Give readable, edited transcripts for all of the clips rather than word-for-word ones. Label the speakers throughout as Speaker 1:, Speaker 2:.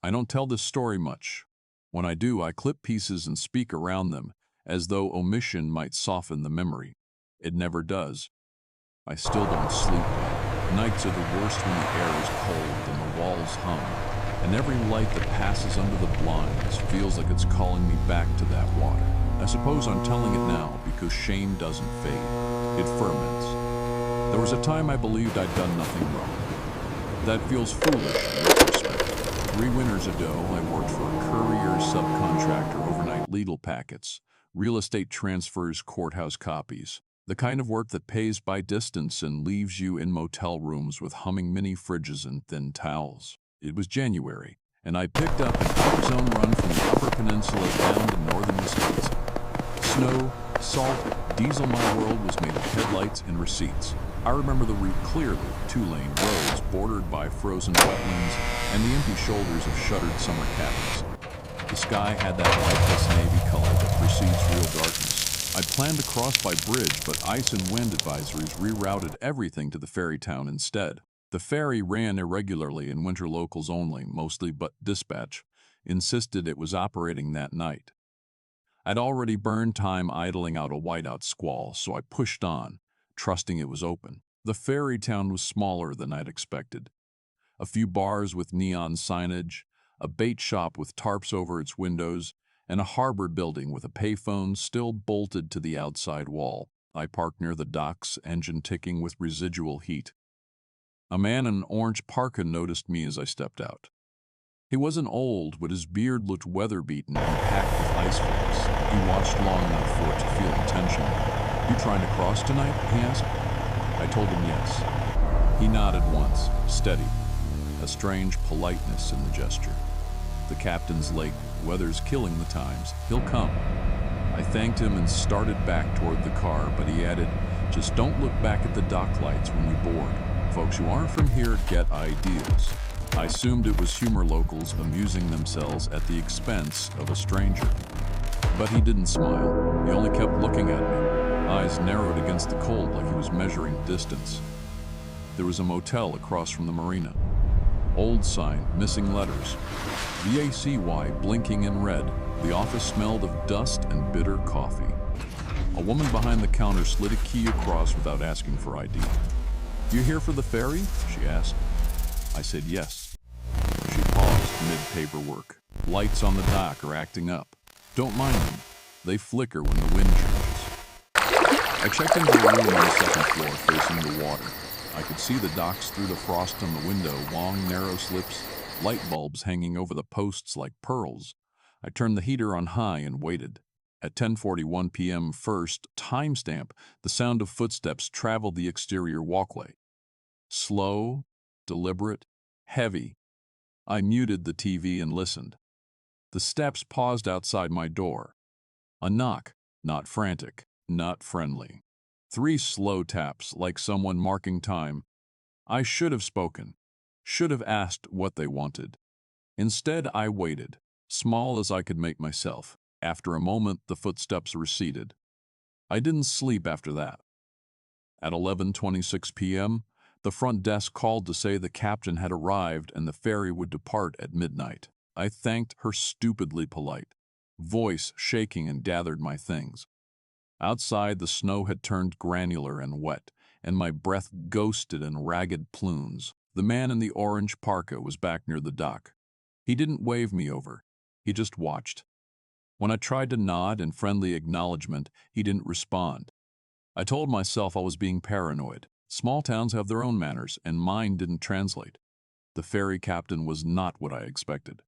Speaker 1: I don't tell this story much. When I do, I clip pieces and speak around them, as though omission might soften the memory. It never does. I still don't sleep well. Nights are the worst when the air is cold and the walls hum, and every light that passes under the blinds feels like it's calling me back to that water. I suppose I'm telling it now because shame doesn't fade. It ferments. There was a time I believed I'd done nothing wrong. That feels foolish in retrospect. 3 winters ago, I worked for a courier subcontractor overnight legal packets, real estate transfers, courthouse copies. The kind of work that pays by distance and leaves you in motel rooms with humming mini fridges and thin towels. It was January, and I picked up an out-zone run from the Upper Peninsula down to northern Wisconsin. Snow, salt, diesel. My world was made of headlights and receipts. I remember the route clearly, 2-lane roads bordered by frozen wetlands and the empty shoulders of shuttered summer cabins. The sky had that lifeless navy color that precedes real darkness. I'd planned to cross by bridge, but ice and wind advisories rerouted everything to the ferry town instead. The ferry ran irregularly in winter locals only, mostly, but dispatch insisted it was operating that night. I'd already burned time idling out a whiteout squall, so I pushed on, trusting it was open. The ferry town was smaller than I'd expected. A few bars with neon signage, a bait shop with tarps over its windows, and a harbor building with a payphone still bolted to the outside wall. I parked near the docks, engine ticking with residual heat. A man in an orange parka noticed me as I stepped out. He wasn't old, but his beard looked weather-beaten and packed with ice flakes. He watched long enough for it to feel intentional. "You trying to cross tonight?" he asked. I told him yes. He nodded once, steady, a strange politeness in the gesture. "The captain's late. Weather's killing the times. He'll come." I thanked him and started back toward the car, but he added, "Just don't look back at the dock lights when you board. Folks who aren't from here get ideas." I assumed it was humor locals amusing themselves at the expense of a stranger. But he didn't smile. He only kept looking at me, eyes narrowed against the cold like he was measuring distance. There was a motel across from the marina. Old sign, missing letters. VACY blinking in red. The office smelled of dust and bitter coffee. A woman behind the counter slid a key across without asking for ID. "You here for the ferry?" she asked. I said yes. She paused mid-paperwork. "Lights on the dock are acting up. Don't mind them. They flicker when the wind changes." I checked into a room on the second floor facing the water. I could see the docks through the frost on the window, long, narrow slips, light bulbs hanging over the posts like pearls. I turned the heater on high and waited. At 10:41 p.m. first timestamp, the sound of footsteps traveled the exterior walkway. Slow, deliberate, heavy. I muted the TV and listened. The steps paused outside my door. A knock, not frantic, not friendly. 3 slow taps, like someone marking time. I should have spoken, should have asked what they wanted. Instead, I waited, small as I could make myself. After a moment, the footsteps receded. I didn't sleep after that. At 11:26 p.m., the front desk called to say the captain had arrived and the ferry would depart at midnight. I thanked her, stupidly polite, voice shaking, and gathered my things. Outside, the snow had turned granular and wet, and my breath ghosted in ragged plumes. The man in the orange parka was back near the dock. He didn't wave me over. He just watched. When I tried to nod in friendly acknowledgement, he didn't respond. I told myself I was being paranoid. Small towns have their own manners, and mine didn't translate. The ferry captain was not what I expected.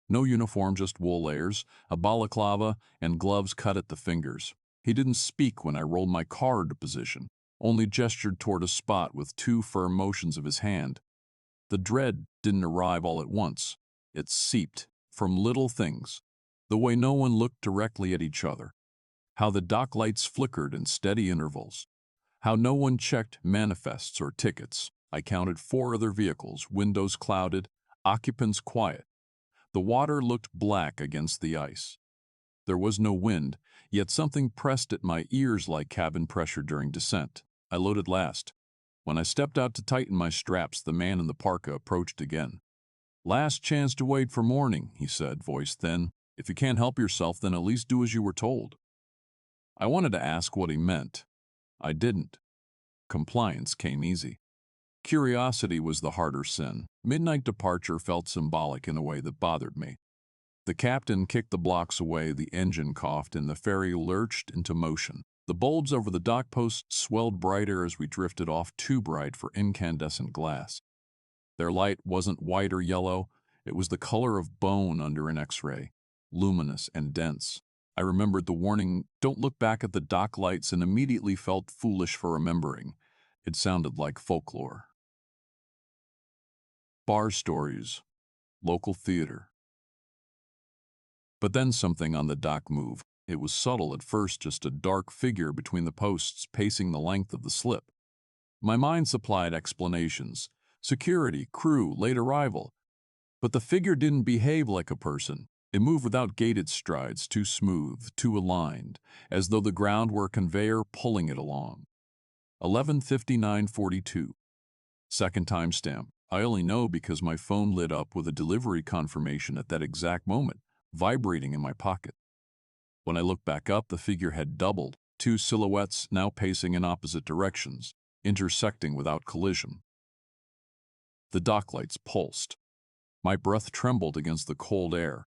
Speaker 1: No uniform, just wool layers, a balaclava, and gloves cut at the fingers. He didn't speak when I rolled my car into position, only gestured toward a spot with 2 firm motions of his hand. The dread didn't arrive all at once. It seeped from little things, the way no one looked directly at each other, how the dock lights flickered in steady intervals, how no one checked manifests or tickets. I counted 4 other vehicles, windows clouded, occupants quiet. The water looked black against the ice. There was no wind, yet something pressed at my ears like cabin pressure during descent. I loaded last. When I stepped out to tighten my straps, the man in the parka approached again. Last chance to wait for morning, he said, voice thin. If you can't help yourself, then at least do as you were told. I wanted to ask what he meant. I didn't. Compliance came easy. Curiosity was the harder sin. Midnight departure felt symbolic in a way that bothered me. The captain kicked the blocks away, the engine coughed, and the ferry lurched into motion. The bulbs over the dock posts swelled brighter as we drifted off, too bright for incandescent glass. Their light wasn't white or yellow, it was the color of bone under an X-ray, luminous and dense. I remembered the warning, "Don't look back at the dock lights," and immediately felt foolish for remembering. It sounded like folklore. Bar stories, local theater. But then something on the dock moved. It was subtle at first, just a dark figure between the posts pacing the length of the slip. My mind supplied explanations. Security, crew, late arrival. But the figure didn't behave like a person. It moved without gated strides, too smooth, too aligned, as though the ground were a conveyor pulling it along. 11:59:42. Second timestamp. I only know because my phone lit up with a delivery confirmation at that exact moment, vibrating in my pocket. When I looked back up, the figure had doubled, two silhouettes now pacing in opposite directions, intersecting without collision. The dock lights pulsed. My breath trembled against the cold air.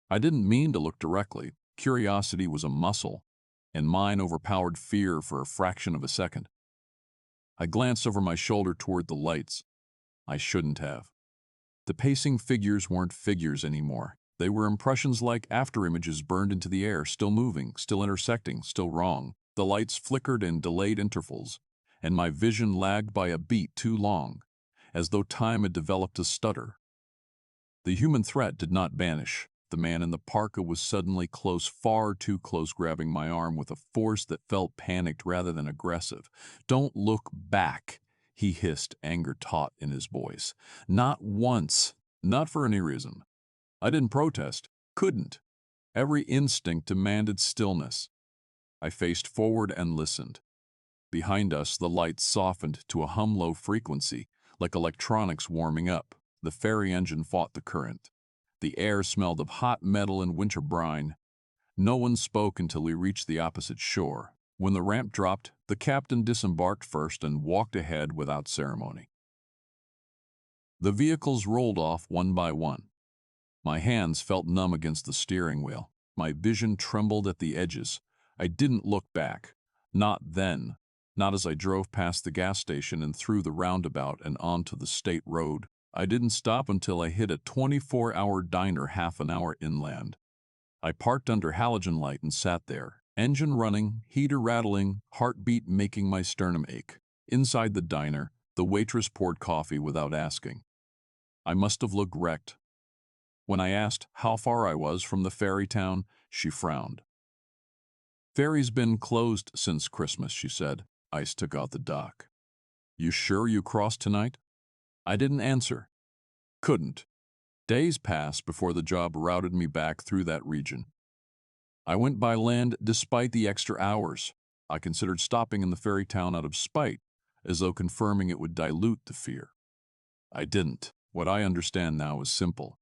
Speaker 1: I didn't mean to look directly. Curiosity was a muscle, and mine overpowered fear for a fraction of a second. I glanced over my shoulder toward the lights. I shouldn't have. The pacing figures weren't figures anymore. They were impressions like afterimages burned into the air, still moving, still intersecting, still wrong. The lights flickered in delayed intervals, and my vision lagged by a beat too long, as though time had developed a stutter. The human threat did not vanish. The man in the parka was suddenly close, far too close, grabbing my arm with a force that felt panicked rather than aggressive. "Don't look back," he hissed, anger taut in his voice. Not once, not for any reason. I didn't protest, couldn't. Every instinct demanded stillness. I faced forward and listened. Behind us, the lights softened to a hum-low frequency, like electronics warming up. The ferry engine fought the current. The air smelled of hot metal and winter brine. No one spoke until we reached the opposite shore. When the ramp dropped, the captain disembarked first and walked ahead without ceremony. The vehicles rolled off one by one. My hands felt numb against the steering wheel. My vision trembled at the edges. I didn't look back. Not then. Not as I drove past the gas station and through the roundabout and onto the state road. I didn't stop until I hit a 24-hour diner half an hour inland. I parked under halogen light and sat there, engine running, heater rattling, heartbeat making my sternum ache. Inside the diner, the waitress poured coffee without asking. I must have looked wrecked. When I asked how far I was from the ferry town, she frowned. "Ferry's been closed since Christmas," she said. Ice took out the dock. "You sure you crossed tonight?" I didn't answer. Couldn't. Days passed before the job routed me back through that region. I went by land despite the extra hours. I considered stopping in the ferry town out of spite, as though confirming it would dilute the fear. I didn't. What I understand now is simple.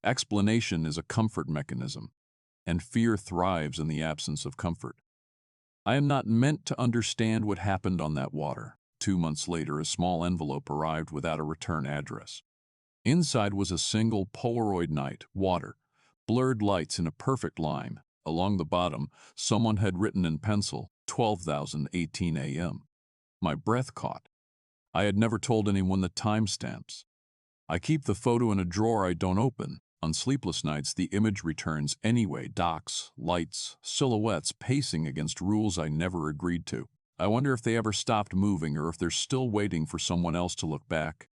Speaker 1: Explanation is a comfort mechanism, and fear thrives in the absence of comfort. I am not meant to understand what happened on that water. 2 months later, a small envelope arrived without a return address. Inside was a single Polaroid night, water, blurred lights in a perfect line. Along the bottom, someone had written in pencil, 12,018 a.m. My breath caught. I had never told anyone the timestamps. I keep the photo in a drawer I don't open. On sleepless nights, the image returns anyway, docks, lights, silhouettes pacing against rules I never agreed to. I wonder if they ever stopped moving or if they're still waiting for someone else to look back.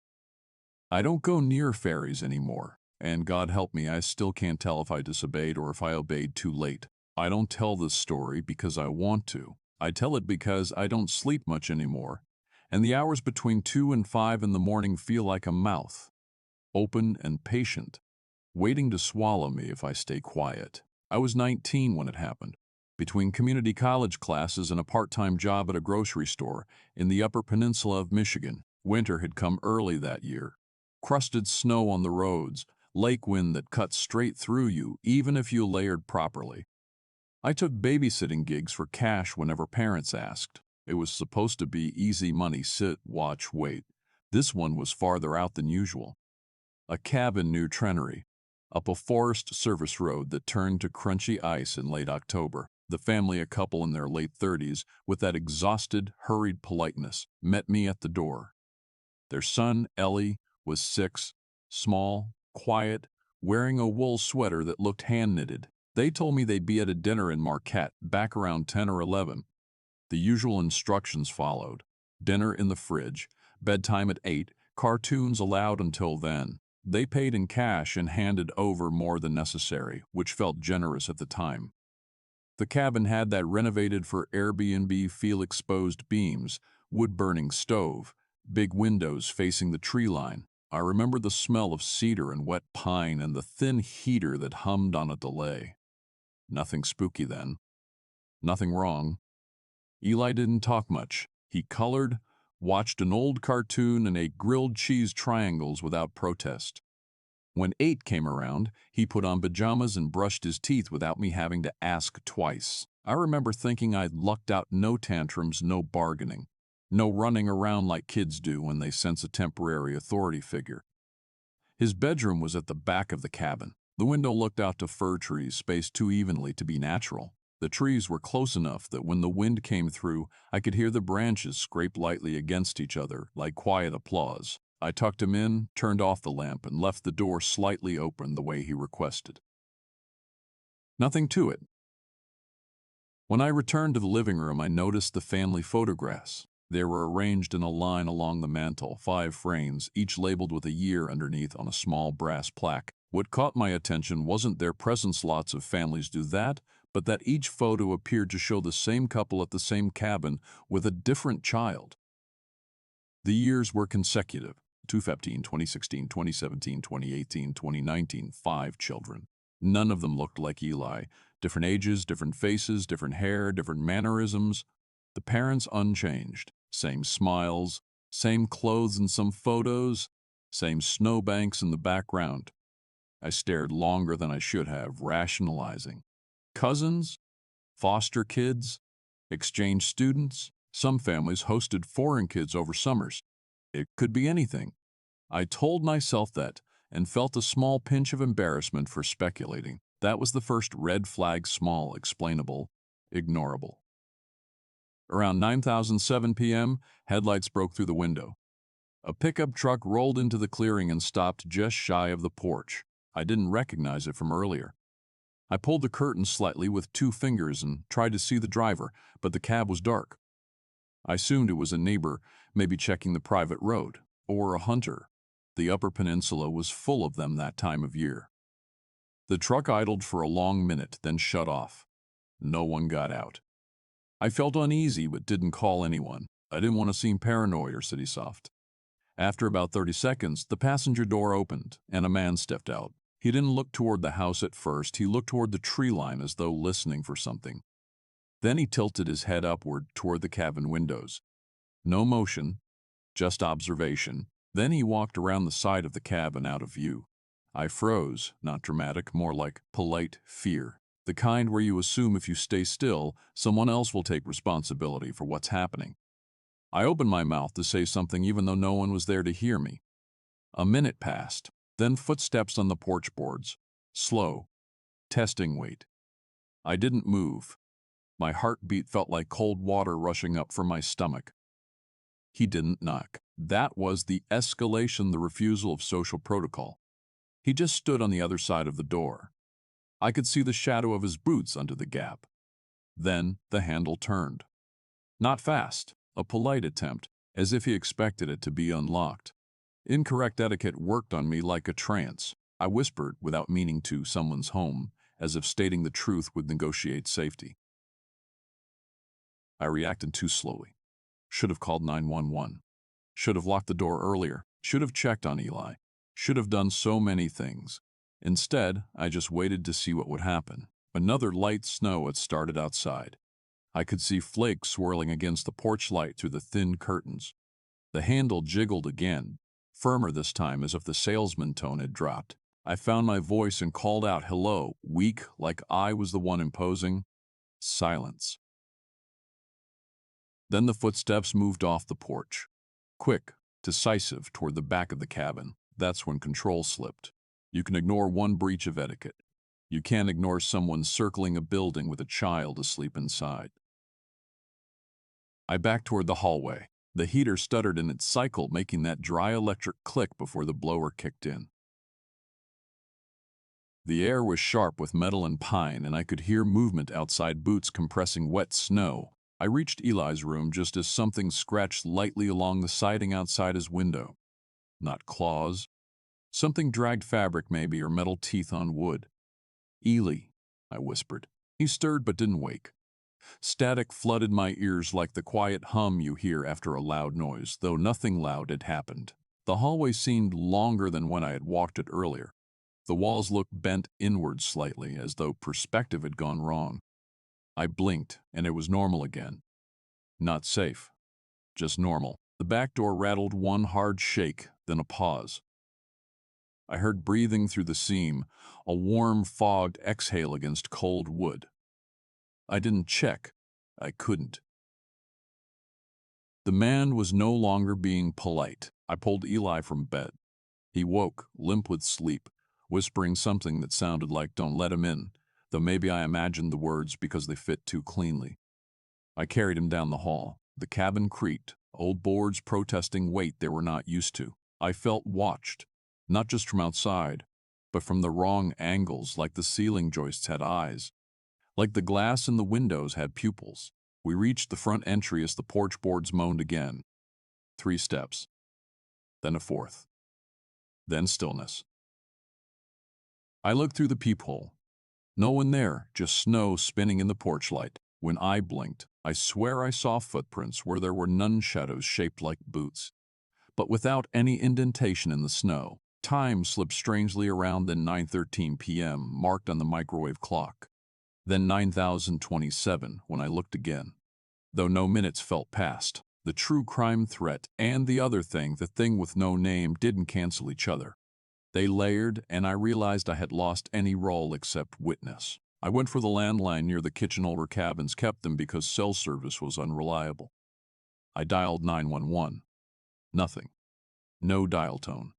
Speaker 1: I don't go near ferries anymore, and God help me, I still can't tell if I disobeyed or if I obeyed too late. I don't tell this story because I want to. I tell it because I don't sleep much anymore, and the hours between 2 and 5 in the morning feel like a mouth, open and patient, waiting to swallow me if I stay quiet. I was 19 when it happened. Between community college classes and a part-time job at a grocery store in the Upper Peninsula of Michigan, winter had come early that year. crusted snow on the roads, lake wind that cut straight through you even if you layered properly. I took babysitting gigs for cash whenever parents asked. It was supposed to be easy money, sit, watch, wait. This one was farther out than usual. A cabin near Trenery, up a forest service road that turned to crunchy ice in late October. The family, a couple in their late 30s, with that exhausted, hurried politeness, met me at the door. Their son, Ellie, was 6, small, quiet, wearing a wool sweater that looked hand-knitted. They told me they'd be at a dinner in Marquette back around 10 or 11. The usual instructions followed. Dinner in the fridge, bedtime at 8, cartoons allowed until then. They paid in cash and handed over more than necessary, which felt generous at the time. The cabin had that renovated for Airbnb feel, exposed beams, wood-burning stove, big windows facing the tree line. I remember the smell of cedar and wet pine and the thin heater that hummed on a delay. Nothing spooky then. Nothing wrong. Eli didn't talk much. He colored, watched an old cartoon, and ate grilled cheese triangles without protest. When 8 came around, he put on pajamas and brushed his teeth without me having to ask twice. I remember thinking I'd lucked out. No tantrums, no bargaining. No running around like kids do when they sense a temporary authority figure. His bedroom was at the back of the cabin. The window looked out to fir trees spaced too evenly to be natural. The trees were close enough that when the wind came through, I could hear the branches scrape lightly against each other like quiet applause. I tucked him in, turned off the lamp, and left the door slightly open the way he requested. Nothing to it. When I returned to the living room, I noticed the family photographs. They were arranged in a line along the mantel, 5 frames, each labeled with a year underneath on a small brass plaque. What caught my attention wasn't their presence, lots of families do that, but that each photo appeared to show the same couple at the same cabin with a different child. The years were consecutive. 2015, 2016, 2017, 2018, 2019, 5 children. None of them looked like Eli. Different ages, different faces, different hair, different mannerisms. The parents unchanged. Same smiles, same clothes in some photos, same snowbanks in the background. I stared longer than I should have, rationalizing. Cousins? Foster kids? Exchange students? Some families hosted foreign kids over summers. It could be anything. I told myself that and felt a small pinch of embarrassment for speculating. That was the first red flag, small, explainable, ignorable. Around 9:07 p.m., headlights broke through the window. A pickup truck rolled into the clearing and stopped just shy of the porch. I didn't recognize it from earlier. I pulled the curtain slightly with 2 fingers and tried to see the driver, but the cab was dark. I assumed it was a neighbor, maybe checking the private road, or a hunter. The Upper Peninsula was full of them that time of year. The truck idled for a long minute, then shut off. No one got out. I felt uneasy but didn't call anyone. I didn't want to seem paranoid or city soft. After about 30 seconds, the passenger door opened and a man stepped out. He didn't look toward the house at first. He looked toward the tree line as though listening for something. Then he tilted his head upward toward the cabin windows. No motion, just observation. Then he walked around the side of the cabin out of view. I froze, not dramatic, more like polite fear. The kind where you assume if you stay still, someone else will take responsibility for what's happening. I opened my mouth to say something even though no one was there to hear me. A minute passed, then footsteps on the porch boards. Slow. Testing weight. I didn't move. My heartbeat felt like cold water rushing up from my stomach. He didn't knock. That was the escalation, the refusal of social protocol. He just stood on the other side of the door. I could see the shadow of his boots under the gap. Then the handle turned. Not fast, a polite attempt, as if he expected it to be unlocked. Incorrect etiquette worked on me like a trance. I whispered, without meaning to, someone's home, as if stating the truth would negotiate safety. I reacted too slowly. Should have called 911. Should have locked the door earlier. Should have checked on Eli. Should have done so many things. Instead, I just waited to see what would happen. Another light snow had started outside. I could see flakes swirling against the porch light through the thin curtains. The handle jiggled again, firmer this time, as if the salesman tone had dropped. I found my voice and called out, "Hello," weak, like I was the one imposing. Silence. Then the footsteps moved off the porch. Quick, decisive, toward the back of the cabin. That's when control slipped. You can ignore one breach of etiquette. You can't ignore someone circling a building with a child asleep inside. I backed toward the hallway. The heater stuttered in its cycle, making that dry electric click before the blower kicked in. The air was sharp with metal and pine, and I could hear movement outside, boots compressing wet snow. I reached Eli's room just as something scratched lightly along the siding outside his window. Not claws. Something dragged fabric maybe, or metal teeth on wood. "Eli," I whispered. He stirred but didn't wake. Static flooded my ears like the quiet hum you hear after a loud noise, though nothing loud had happened. The hallway seemed longer than when I had walked it earlier. The walls looked bent inward slightly, as though perspective had gone wrong. I blinked, and it was normal again. Not safe. Just normal. The back door rattled, one hard shake, then a pause. I heard breathing through the seam, a warm, fogged exhale against cold wood. I didn't check. I couldn't. The man was no longer being polite. I pulled Eli from bed. He woke, limp with sleep, whispering something that sounded like, "Don't let him in," though maybe I imagined the words because they fit too cleanly. I carried him down the hall. The cabin creaked, old boards protesting weight they were not used to. I felt watched, not just from outside, but from the wrong angles, like the ceiling joists had eyes, like the glass in the windows had pupils. We reached the front entry as the porch boards moaned again. 3 steps, then a 4th, then stillness. I looked through the peephole. No one there, just snow spinning in the porch light. When I blinked, I swear I saw footprints where there were nun shadows shaped like boots, but without any indentation in the snow. Time slipped strangely around, then 9:13 p.m. marked on the microwave clock. Then 9,027 when I looked again. Though no minutes felt past, the true crime threat and the other thing, the thing with no name, didn't cancel each other. They layered, and I realized I had lost any role except witness. I went for the landline near the kitchen. Older cabins kept them because cell service was unreliable. I dialed 911. Nothing. No dial tone.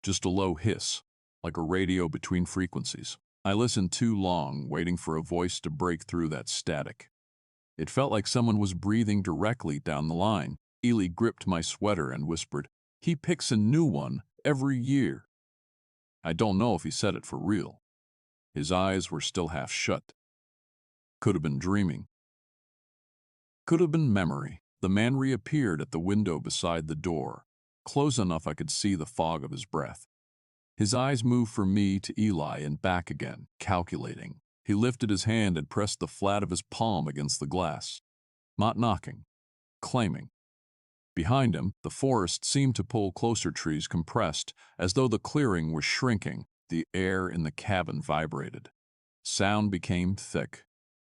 Speaker 1: Just a low hiss, like a radio between frequencies. I listened too long, waiting for a voice to break through that static. It felt like someone was breathing directly down the line. Eli gripped my sweater and whispered, "He picks a new one every year." I don't know if he said it for real. His eyes were still half shut. Could have been dreaming. Could have been memory. The man reappeared at the window beside the door, close enough I could see the fog of his breath. His eyes moved from me to Eli and back again, calculating. He lifted his hand and pressed the flat of his palm against the glass. Not knocking, claiming. Behind him, the forest seemed to pull closer, trees compressed, as though the clearing was shrinking. The air in the cabin vibrated. Sound became thick.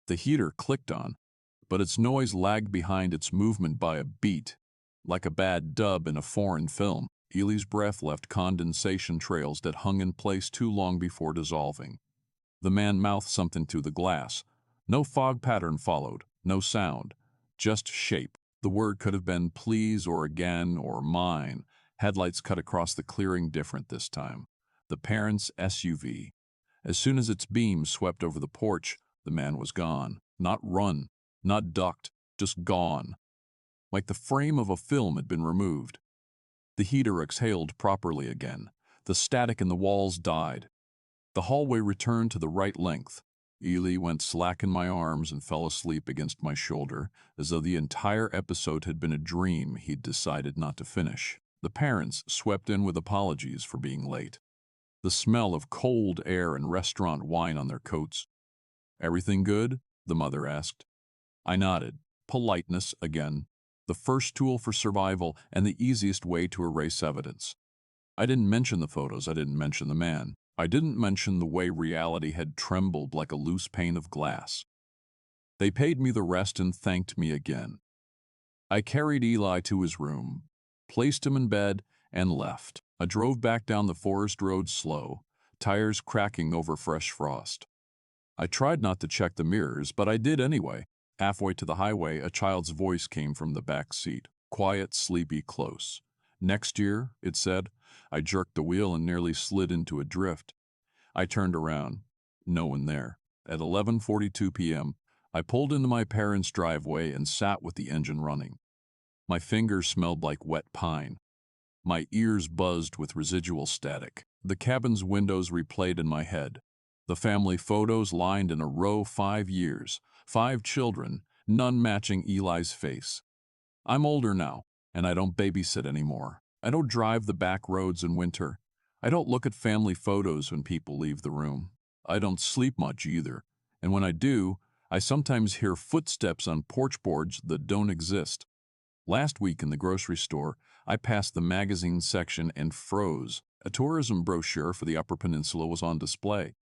Speaker 1: The heater clicked on, but its noise lagged behind its movement by a beat, like a bad dub in a foreign film. Eli's breath left condensation trails that hung in place too long before dissolving. The man mouthed something through the glass. No fog pattern followed, no sound, just shape. The word could have been please or again or mine. Headlights cut across the clearing, different this time. The parents' SUV. As soon as its beam swept over the porch, the man was gone. Not run, not ducked, just gone. Like the frame of a film had been removed. The heater exhaled properly again. The static in the walls died. The hallway returned to the right length. Eli went slack in my arms and fell asleep against my shoulder, as though the entire episode had been a dream he'd decided not to finish. The parents swept in with apologies for being late. The smell of cold air and restaurant wine on their coats. "Everything good?" the mother asked. I nodded. Politeness again. The first tool for survival and the easiest way to erase evidence. I didn't mention the photos. I didn't mention the man. I didn't mention the way reality had trembled like a loose pane of glass. They paid me the rest and thanked me again. I carried Eli to his room, placed him in bed, and left. I drove back down the forest road slow, tires cracking over fresh frost. I tried not to check the mirrors, but I did anyway. Halfway to the highway, a child's voice came from the back seat. Quiet, sleepy, close. Next year, it said. I jerked the wheel and nearly slid into a drift. I turned around. No one there. At 11:42 p.m., I pulled into my parents' driveway and sat with the engine running. My fingers smelled like wet pine. My ears buzzed with residual static. The cabin's windows replayed in my head. The family photos lined in a row, 5 years, 5 children, none matching Eli's face. I'm older now, and I don't babysit anymore. I don't drive the back roads in winter. I don't look at family photos when people leave the room. I don't sleep much either, and when I do, I sometimes hear footsteps on porch boards that don't exist. Last week in the grocery store, I passed the magazine section and froze. A tourism brochure for the Upper Peninsula was on display.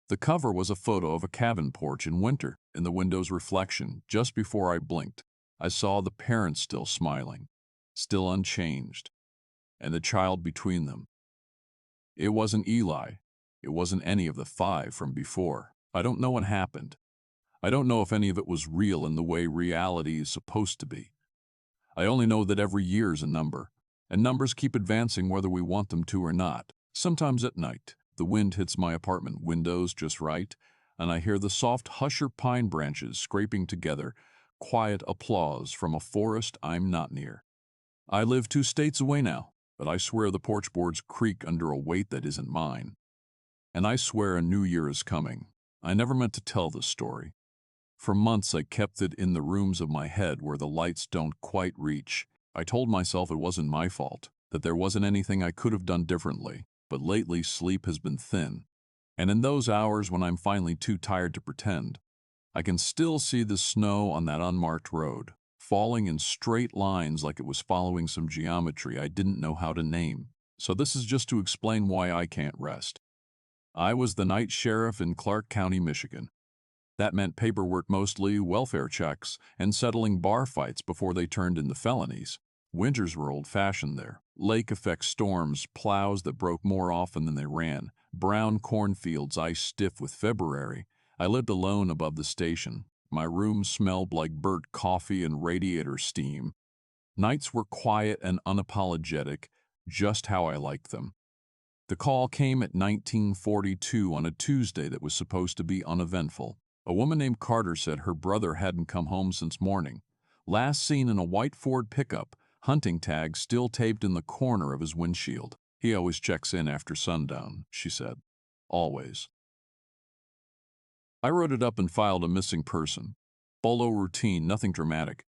Speaker 1: The cover was a photo of a cabin porch in winter. In the window's reflection, just before I blinked, I saw the parents still smiling, still unchanged, and the child between them. It wasn't Eli. It wasn't any of the 5 from before. I don't know what happened. I don't know if any of it was real in the way reality is supposed to be. I only know that every year is a number, and numbers keep advancing whether we want them to or not. Sometimes at night, the wind hits my apartment windows just right, and I hear the soft husher pine branches scraping together, quiet applause from a forest I'm not near. I live 2 states away now, but I swear the porch boards creak under a weight that isn't mine. And I swear a new year is coming. I never meant to tell this story. For months I kept it in the rooms of my head where the lights don't quite reach. I told myself it wasn't my fault, that there wasn't anything I could have done differently, but lately sleep has been thin. And in those hours when I'm finally too tired to pretend, I can still see the snow on that unmarked road, falling in straight lines like it was following some geometry I didn't know how to name. So this is just to explain why I can't rest. I was the night sheriff in Clark County, Michigan. That meant paperwork mostly, welfare checks, and settling bar fights before they turned into felonies. Winters were old-fashioned there. Lake-effect storms, plows that broke more often than they ran, brown cornfields ice-stiff with February. I lived alone above the station. My room smelled like burnt coffee and radiator steam. Nights were quiet and unapologetic, just how I liked them. The call came at 1942 on a Tuesday that was supposed to be uneventful. A woman named Carter said her brother hadn't come home since morning. Last seen in a white Ford pickup, hunting tag still taped in the corner of his windshield. He always checks in after sundown, she said. Always. I wrote it up and filed a missing person. Bolo routine, nothing dramatic.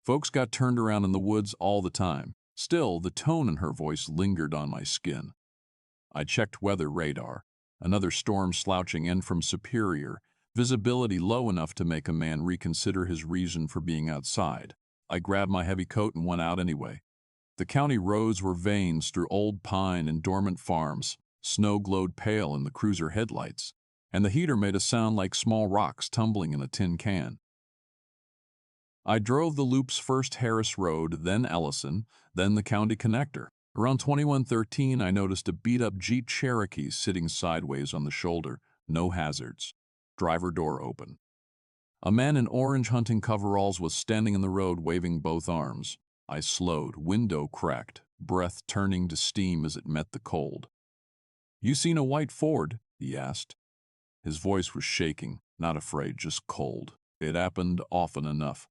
Speaker 1: Folks got turned around in the woods all the time. Still, the tone in her voice lingered on my skin. I checked weather radar. Another storm slouching in from Superior. Visibility low enough to make a man reconsider his reason for being outside. I grabbed my heavy coat and went out anyway. The county roads were veins through old pine and dormant farms. Snow glowed pale in the cruiser headlights, and the heater made a sound like small rocks tumbling in a tin can. I drove the loops, first Harris Road, then Ellison, then the county connector. Around 2113, I noticed a beat-up Jeep Cherokee sitting sideways on the shoulder. No hazards. Driver door open. A man in orange hunting coveralls was standing in the road waving both arms. I slowed, window cracked, breath turning to steam as it met the cold. "You seen a white Ford?" he asked. His voice was shaking, not afraid, just cold. It happened often enough.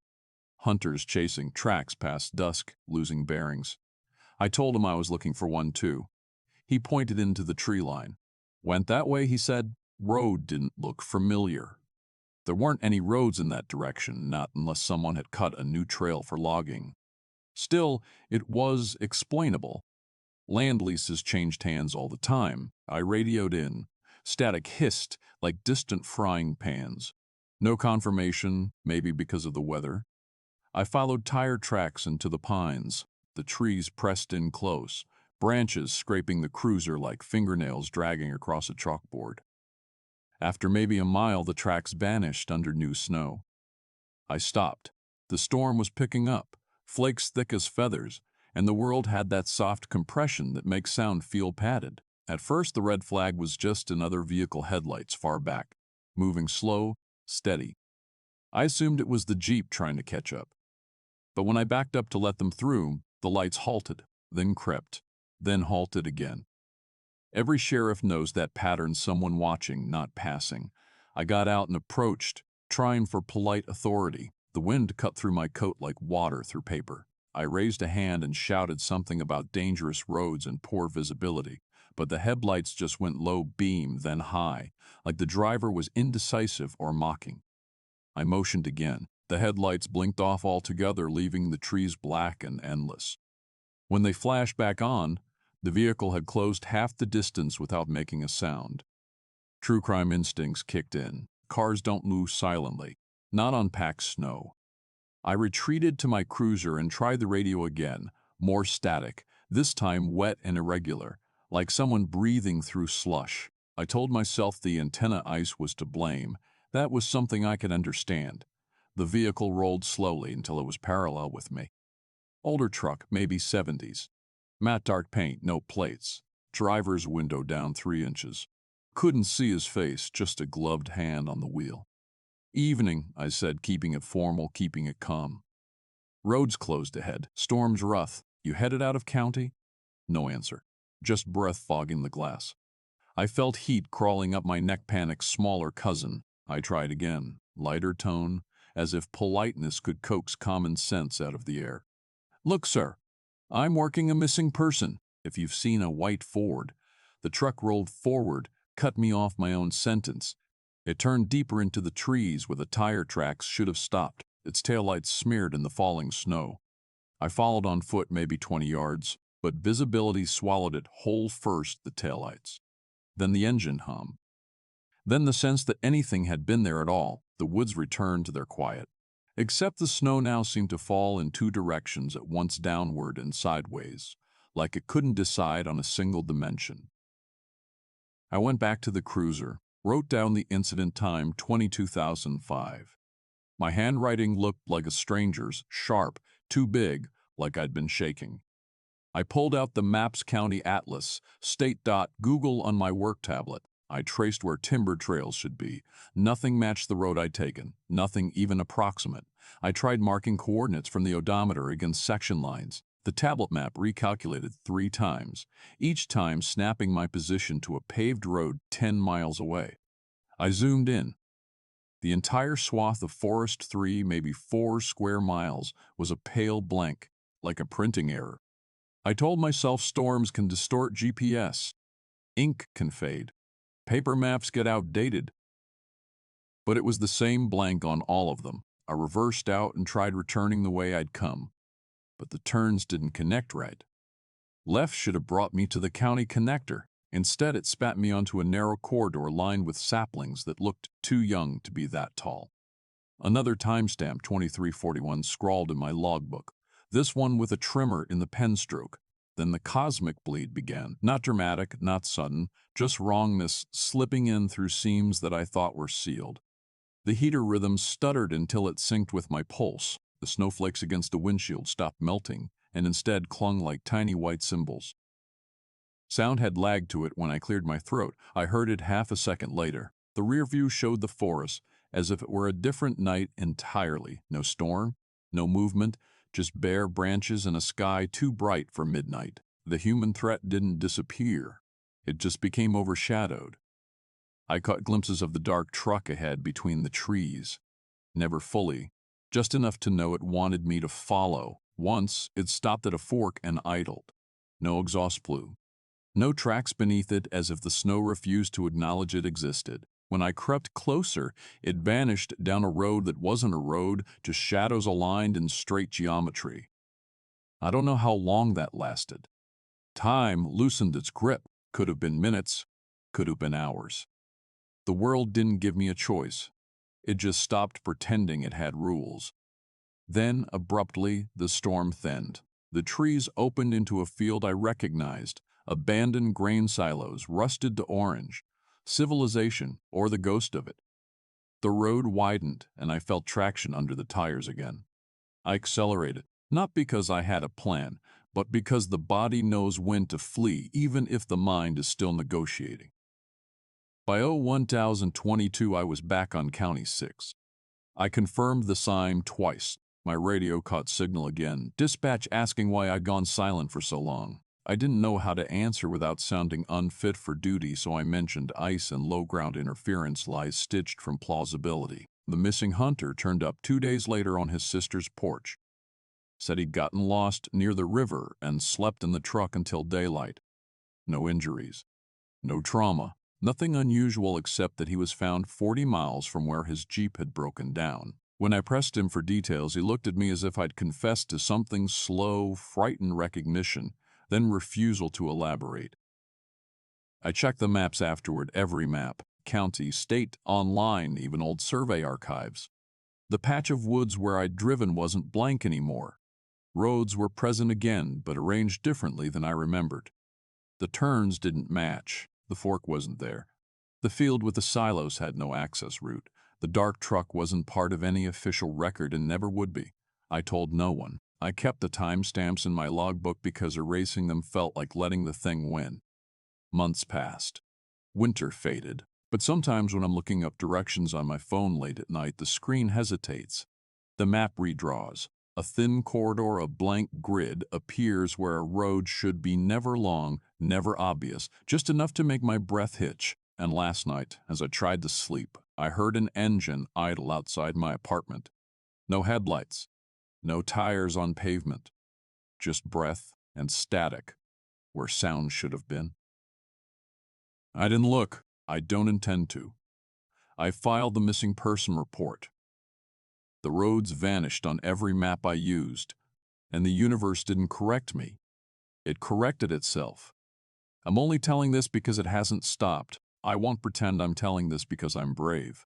Speaker 1: Hunters chasing tracks past dusk, losing bearings. I told him I was looking for one too. He pointed into the tree line. "Went that way," he said. Road didn't look familiar. There weren't any roads in that direction, not unless someone had cut a new trail for logging. Still, it was explainable. Land leases changed hands all the time. I radioed in. Static hissed like distant frying pans. No confirmation, maybe because of the weather. I followed tire tracks into the pines. The trees pressed in close, branches scraping the cruiser like fingernails dragging across a chalkboard. After maybe a mile, the tracks vanished under new snow. I stopped. The storm was picking up, flakes thick as feathers, and the world had that soft compression that makes sound feel padded. At first, the red flag was just another vehicle headlights far back, moving slow, steady. I assumed it was the Jeep trying to catch up. But when I backed up to let them through, the lights halted, then crept, then halted again. Every sheriff knows that pattern, someone watching, not passing. I got out and approached, trying for polite authority. The wind cut through my coat like water through paper. I raised a hand and shouted something about dangerous roads and poor visibility, but the headlights just went low beam, then high, like the driver was indecisive or mocking. I motioned again. The headlights blinked off altogether, leaving the trees black and endless. When they flashed back on, the vehicle had closed half the distance without making a sound. True crime instincts kicked in. Cars don't move silently, not on packed snow. I retreated to my cruiser and tried the radio again, more static, this time wet and irregular, like someone breathing through slush. I told myself the antenna ice was to blame. That was something I could understand. The vehicle rolled slowly until it was parallel with me. Older truck, maybe 70s. Matte dark paint, no plates. Driver's window down 3 inches. Couldn't see his face, just a gloved hand on the wheel. Evening, I said, keeping it formal, keeping it calm. Roads closed ahead. Storm's rough. You headed out of county? No answer. Just breath fogging the glass. I felt heat crawling up my neck. Panic's smaller cousin. I tried again. Lighter tone, as if politeness could coax common sense out of the air. Look, sir, I'm working a missing person. If you've seen a white Ford. The truck rolled forward, cut me off my own sentence. It turned deeper into the trees where the tire tracks should have stopped, its taillights smeared in the falling snow. I followed on foot maybe 20 yards, but visibility swallowed it whole. First the taillights, then the engine hum. Then the sense that anything had been there at all. The woods returned to their quiet. Except the snow now seemed to fall in 2 directions at once, downward and sideways, like it couldn't decide on a single dimension. I went back to the cruiser, wrote down the incident time, 22,005. My handwriting looked like a stranger's, sharp, too big, like I'd been shaking. I pulled out the Maps County Atlas, State.Google on my work tablet. I traced where timber trails should be. Nothing matched the road I'd taken, nothing even approximate. I tried marking coordinates from the odometer against section lines. The tablet map recalculated 3 times, each time snapping my position to a paved road 10 miles away. I zoomed in. The entire swath of forest, 3, maybe 4 square miles, was a pale blank, like a printing error. I told myself storms can distort GPS. Ink can fade. Paper maps get outdated. But it was the same blank on all of them. I reversed out and tried returning the way I'd come. But the turns didn't connect right. Left should have brought me to the county connector. Instead, it spat me onto a narrow corridor lined with saplings that looked too young to be that tall. Another timestamp, 2341, scrawled in my logbook, this one with a tremor in the pen stroke. Then the cosmic bleed began. Not dramatic, not sudden, just wrongness slipping in through seams that I thought were sealed. The heater rhythm stuttered until it synced with my pulse. The snowflakes against the windshield stopped melting and instead clung like tiny white cymbals. Sound had lagged to it when I cleared my throat. I heard it half a second later. The rear view showed the forest, as if it were a different night entirely. No storm, no movement, just bare branches and a sky too bright for midnight. The human threat didn't disappear. It just became overshadowed. I caught glimpses of the dark truck ahead between the trees. Never fully, just enough to know it wanted me to follow. Once, it stopped at a fork and idled. No exhaust plume. No tracks beneath it, as if the snow refused to acknowledge it existed. When I crept closer, it vanished down a road that wasn't a road, just shadows aligned in straight geometry. I don't know how long that lasted. Time loosened its grip. Could have been minutes, could have been hours. The world didn't give me a choice. It just stopped pretending it had rules. Then, abruptly, the storm thinned. The trees opened into a field I recognized, abandoned grain silos, rusted to orange. Civilization, or the ghost of it. The road widened, and I felt traction under the tires again. I accelerated, not because I had a plan, but because the body knows when to flee, even if the mind is still negotiating. By 1022, I was back on County 6. I confirmed the sign twice. My radio caught signal again, dispatch asking why I'd gone silent for so long. I didn't know how to answer without sounding unfit for duty, so I mentioned ice and low-ground interference lies stitched from plausibility. The missing hunter turned up 2 days later on his sister's porch. Said he'd gotten lost near the river and slept in the truck until daylight. No injuries. No trauma. Nothing unusual except that he was found 40 miles from where his Jeep had broken down. When I pressed him for details, he looked at me as if I'd confessed to something slow, frightened recognition, then refusal to elaborate. I checked the maps afterward, every map, county, state, online, even old survey archives. The patch of woods where I'd driven wasn't blank anymore. Roads were present again, but arranged differently than I remembered. The turns didn't match. The fork wasn't there. The field with the silos had no access route. The dark truck wasn't part of any official record and never would be. I told no one. I kept the timestamps in my logbook because erasing them felt like letting the thing win. Months passed. Winter faded. But sometimes when I'm looking up directions on my phone late at night, the screen hesitates. The map redraws. A thin corridor of blank grid appears where a road should be never long, never obvious, just enough to make my breath hitch. And last night, as I tried to sleep, I heard an engine idle outside my apartment. No headlights, no tires on pavement, just breath and static where sound should have been. I didn't look. I don't intend to. I filed the missing person report. The roads vanished on every map I used, and the universe didn't correct me. It corrected itself. I'm only telling this because it hasn't stopped. I won't pretend I'm telling this because I'm brave.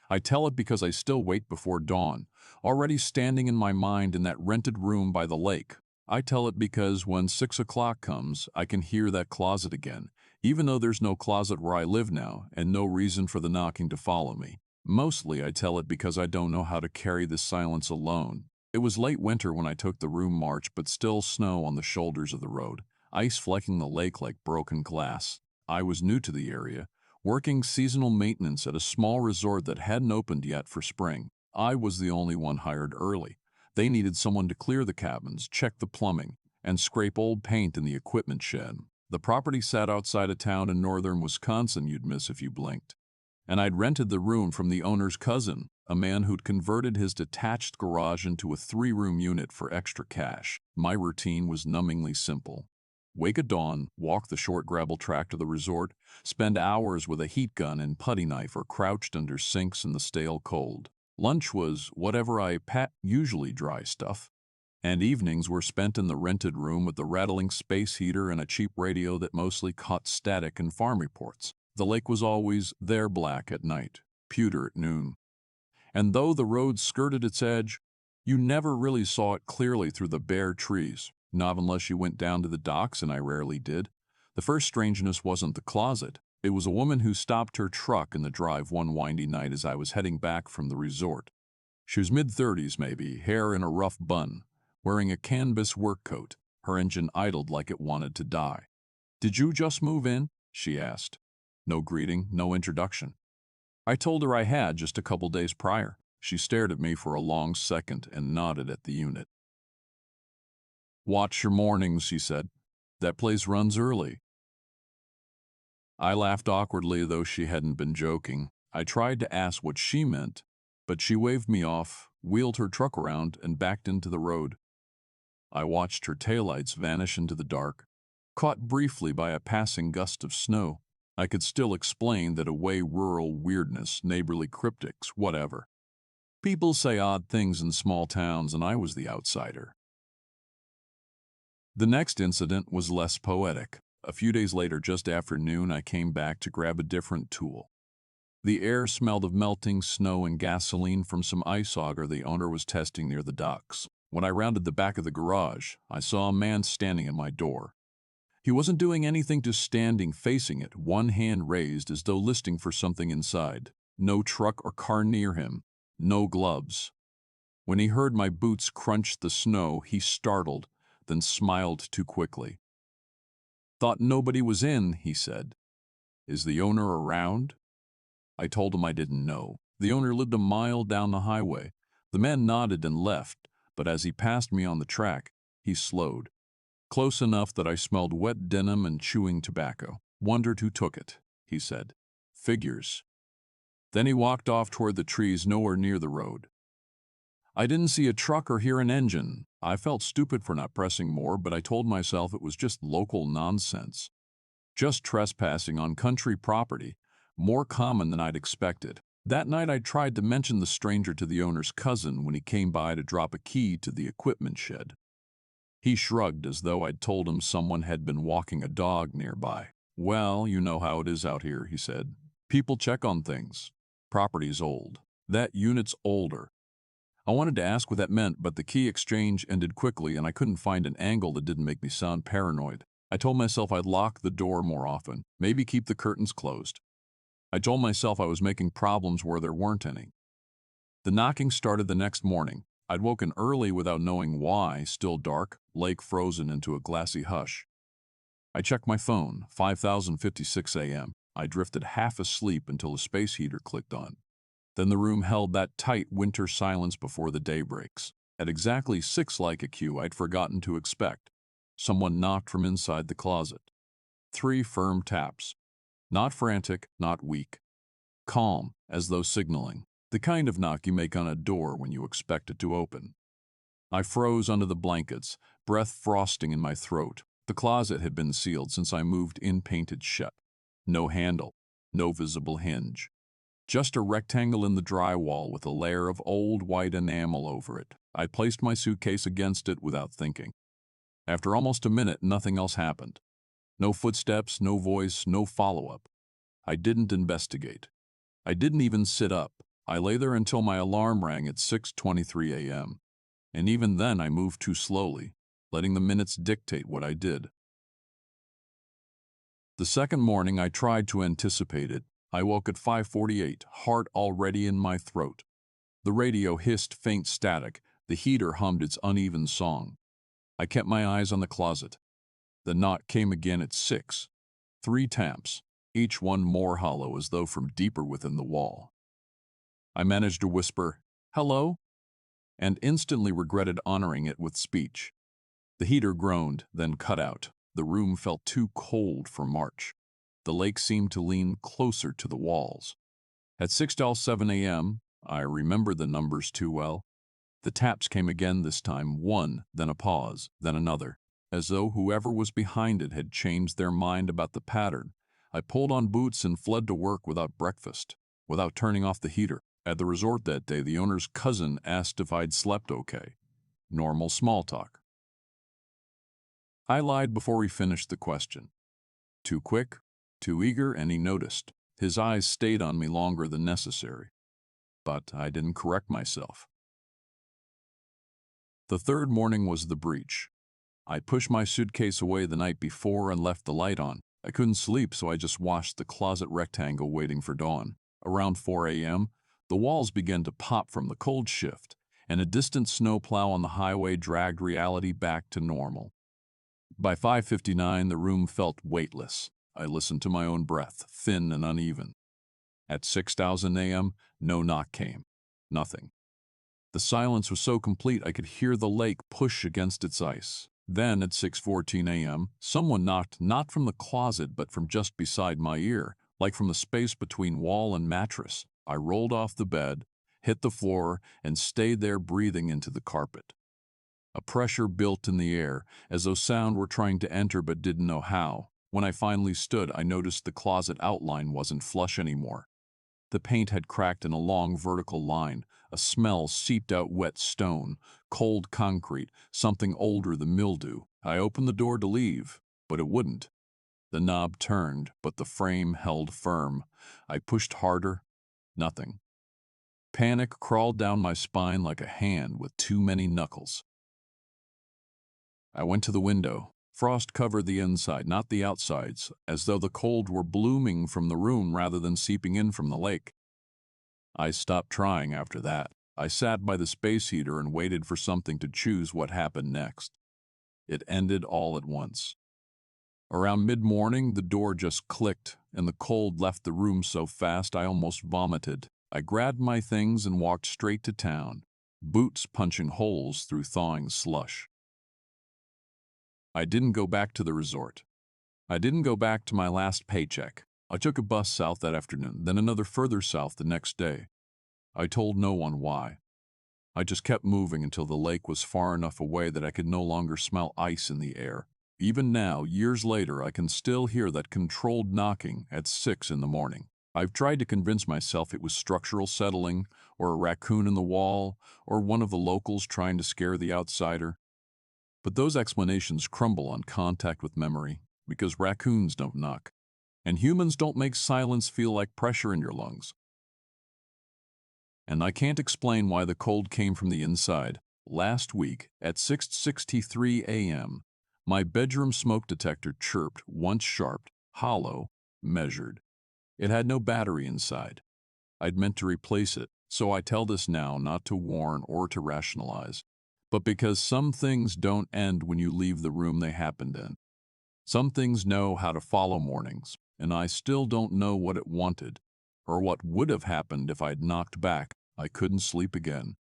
Speaker 1: I tell it because I still wait before dawn, already standing in my mind in that rented room by the lake. I tell it because when 6 o'clock comes, I can hear that closet again, even though there's no closet where I live now and no reason for the knocking to follow me. Mostly I tell it because I don't know how to carry this silence alone. It was late winter when I took the room march, but still snow on the shoulders of the road, ice flecking the lake like broken glass. I was new to the area, working seasonal maintenance at a small resort that hadn't opened yet for spring. I was the only one hired early. They needed someone to clear the cabins, check the plumbing, and scrape old paint in the equipment shed. The property sat outside a town in northern Wisconsin you'd miss if you blinked. And I'd rented the room from the owner's cousin, a man who'd converted his detached garage into a 3-room unit for extra cash. My routine was numbingly simple. Wake at dawn, walk the short gravel track to the resort, spend hours with a heat gun and putty knife or crouched under sinks in the stale cold. Lunch was whatever I usually dry stuff. And evenings were spent in the rented room with the rattling space heater and a cheap radio that mostly caught static and farm reports. The lake was always there black at night, pewter at noon. And though the road skirted its edge, you never really saw it clearly through the bare trees. Not unless you went down to the docks, and I rarely did. The first strangeness wasn't the closet. It was a woman who stopped her truck in the drive one windy night as I was heading back from the resort. She was mid-30s maybe, hair in a rough bun, wearing a canvas work coat. Her engine idled like it wanted to die. "Did you just move in?" she asked. No greeting, no introduction. I told her I had just a couple days prior. She stared at me for a long second and nodded at the unit. "Watch your mornings," she said. "That place runs early." I laughed awkwardly, though she hadn't been joking. I tried to ask what she meant, but she waved me off, wheeled her truck around, and backed into the road. I watched her taillights vanish into the dark, caught briefly by a passing gust of snow. I could still explain that away rural weirdness, neighborly cryptics, whatever. People say odd things in small towns, and I was the outsider. The next incident was less poetic. A few days later, just after noon, I came back to grab a different tool. The air smelled of melting snow and gasoline from some ice auger the owner was testing near the docks. When I rounded the back of the garage, I saw a man standing at my door. He wasn't doing anything, just standing facing it, one hand raised as though listening for something inside. No truck or car near him, no gloves. When he heard my boots crunch the snow, he startled, then smiled too quickly. "Thought nobody was in," he said. "Is the owner around?" I told him I didn't know. The owner lived a mile down the highway. The man nodded and left, but as he passed me on the track, he slowed. Close enough that I smelled wet denim and chewing tobacco. "Wondered who took it," he said. "Figures." Then he walked off toward the trees nowhere near the road. I didn't see a truck or hear an engine. I felt stupid for not pressing more, but I told myself it was just local nonsense. Just trespassing on country property, more common than I'd expected. That night I tried to mention the stranger to the owner's cousin when he came by to drop a key to the equipment shed. He shrugged as though I'd told him someone had been walking a dog nearby. "Well, you know how it is out here," he said. "People check on things. Property's old. That unit's older." I wanted to ask what that meant, but the key exchange ended quickly and I couldn't find an angle that didn't make me sound paranoid. I told myself I'd lock the door more often, maybe keep the curtains closed. I told myself I was making problems where there weren't any. The knocking started the next morning. I'd woken early without knowing why, still dark, lake frozen into a glassy hush. I checked my phone, 5056 a.m. I drifted half asleep until a space heater clicked on. Then the room held that tight winter silence before the day breaks. At exactly 6 like a cue I'd forgotten to expect. Someone knocked from inside the closet. 3 firm taps. Not frantic, not weak. Calm, as though signaling. The kind of knock you make on a door when you expect it to open. I froze under the blankets, breath frosting in my throat. The closet had been sealed since I moved in, painted shut. No handle, no visible hinge. Just a rectangle in the drywall with a layer of old white enamel over it. I placed my suitcase against it without thinking. After almost a minute, nothing else happened. No footsteps, no voice, no follow-up. I didn't investigate. I didn't even sit up. I lay there until my alarm rang at 6:23 a.m. And even then I moved too slowly, letting the minutes dictate what I did. The second morning I tried to anticipate it. I woke at 5:48, heart already in my throat. The radio hissed faint static. The heater hummed its uneven song. I kept my eyes on the closet. The knock came again at 6. 3 taps, each one more hollow as though from deeper within the wall. I managed to whisper, "Hello?" and instantly regretted honoring it with speech. The heater groaned, then cut out. The room felt too cold for March. The lake seemed to lean closer to the walls. At 6:07 a.m., I remember the numbers too well. The taps came again this time, one, then a pause, then another, as though whoever was behind it had changed their mind about the pattern. I pulled on boots and fled to work without breakfast, without turning off the heater. At the resort that day, the owner's cousin asked if I'd slept okay. Normal small talk. I lied before he finished the question. Too quick, too eager, and he noticed. His eyes stayed on me longer than necessary. But I didn't correct myself. The third morning was the breach. I pushed my suitcase away the night before and left the light on. I couldn't sleep, so I just watched the closet rectangle waiting for dawn. Around 4 a.m., the walls began to pop from the cold shift, and a distant snowplow on the highway dragged reality back to normal. By 5:59, the room felt weightless. I listened to my own breath, thin and uneven. At 6,000 a.m., no knock came. Nothing. The silence was so complete I could hear the lake push against its ice. Then, at 6:14 a.m., someone knocked not from the closet but from just beside my ear, like from the space between wall and mattress. I rolled off the bed, hit the floor, and stayed there breathing into the carpet. A pressure built in the air, as though sound were trying to enter but didn't know how. When I finally stood, I noticed the closet outline wasn't flush anymore. The paint had cracked in a long vertical line. A smell seeped out wet stone, cold concrete, something older than mildew. I opened the door to leave, but it wouldn't. The knob turned, but the frame held firm. I pushed harder. Nothing. Panic crawled down my spine like a hand with too many knuckles. I went to the window. Frost covered the inside, not the outsides, as though the cold were blooming from the room rather than seeping in from the lake. I stopped trying after that. I sat by the space heater and waited for something to choose what happened next. It ended all at once. Around mid-morning, the door just clicked, and the cold left the room so fast I almost vomited. I grabbed my things and walked straight to town, boots punching holes through thawing slush. I didn't go back to the resort. I didn't go back to my last paycheck. I took a bus south that afternoon, then another further south the next day. I told no one why. I just kept moving until the lake was far enough away that I could no longer smell ice in the air. Even now, years later, I can still hear that controlled knocking at 6 in the morning. I've tried to convince myself it was structural settling, or a raccoon in the wall, or one of the locals trying to scare the outsider. But those explanations crumble on contact with memory, because raccoons don't knock, and humans don't make silence feel like pressure in your lungs. And I can't explain why the cold came from the inside. Last week, at 6:63 a.m., my bedroom smoke detector chirped once sharp, hollow, measured. It had no battery inside. I'd meant to replace it, so I tell this now not to warn or to rationalize, but because some things don't end when you leave the room they happened in. Some things know how to follow mornings, and I still don't know what it wanted, or what would have happened if I'd knocked back. I couldn't sleep again.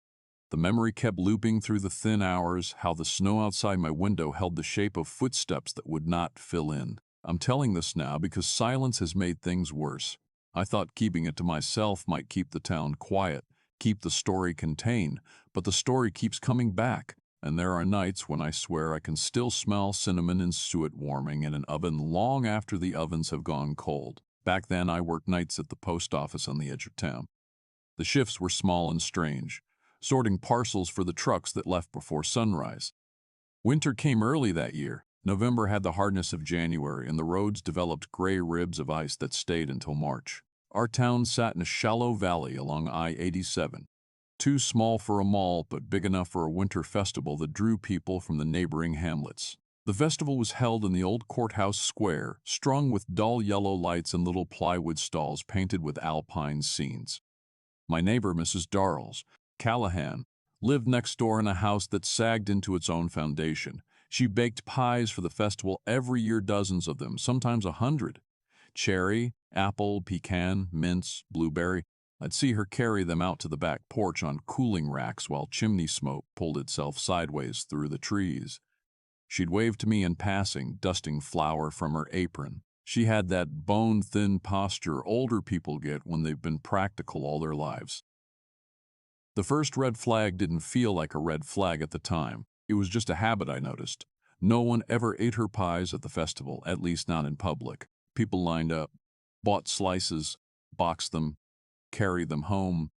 Speaker 1: The memory kept looping through the thin hours, how the snow outside my window held the shape of footsteps that would not fill in. I'm telling this now because silence has made things worse. I thought keeping it to myself might keep the town quiet, keep the story contained, but the story keeps coming back. And there are nights when I swear I can still smell cinnamon and suet warming in an oven long after the ovens have gone cold. Back then, I worked nights at the post office on the edge of town. The shifts were small and strange, sorting parcels for the trucks that left before sunrise. Winter came early that year. November had the hardness of January, and the roads developed gray ribs of ice that stayed until March. Our town sat in a shallow valley along I-87. Too small for a mall, but big enough for a winter festival that drew people from the neighboring hamlets. The festival was held in the old courthouse square, strung with dull yellow lights and little plywood stalls painted with alpine scenes. My neighbor, Mrs. Darles Callahan, lived next door in a house that sagged into its own foundation. She baked pies for the festival every year, dozens of them, sometimes 100. Cherry, apple, pecan, mince, blueberry. I'd see her carry them out to the back porch on cooling racks while chimney smoke pulled itself sideways through the trees. She'd wave to me in passing, dusting flour from her apron. She had that bone-thin posture older people get when they've been practical all their lives. The first red flag didn't feel like a red flag at the time. It was just a habit I noticed. No one ever ate her pies at the festival, at least not in public. People lined up, bought slices, boxed them, carried them home.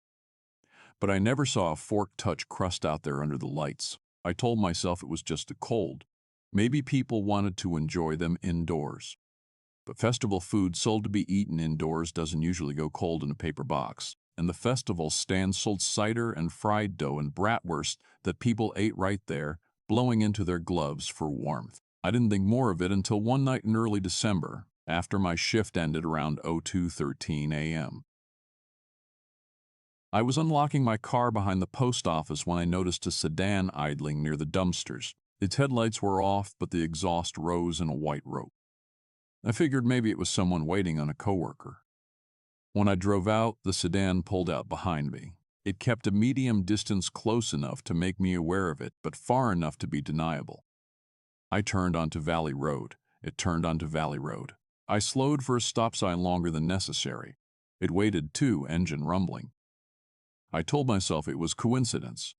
Speaker 1: But I never saw a fork touch crust out there under the lights. I told myself it was just a cold. Maybe people wanted to enjoy them indoors. But festival food sold to be eaten indoors doesn't usually go cold in a paper box. And the festival stand sold cider and fried dough and bratwurst that people ate right there, blowing into their gloves for warmth. I didn't think more of it until one night in early December, after my shift ended around 02:13 a.m. I was unlocking my car behind the post office when I noticed a sedan idling near the dumpsters. Its headlights were off, but the exhaust rose in a white rope. I figured maybe it was someone waiting on a coworker. When I drove out, the sedan pulled out behind me. It kept a medium distance close enough to make me aware of it, but far enough to be deniable. I turned onto Valley Road. It turned onto Valley Road. I slowed for a stop sign longer than necessary. It waited too, engine rumbling. I told myself it was coincidence.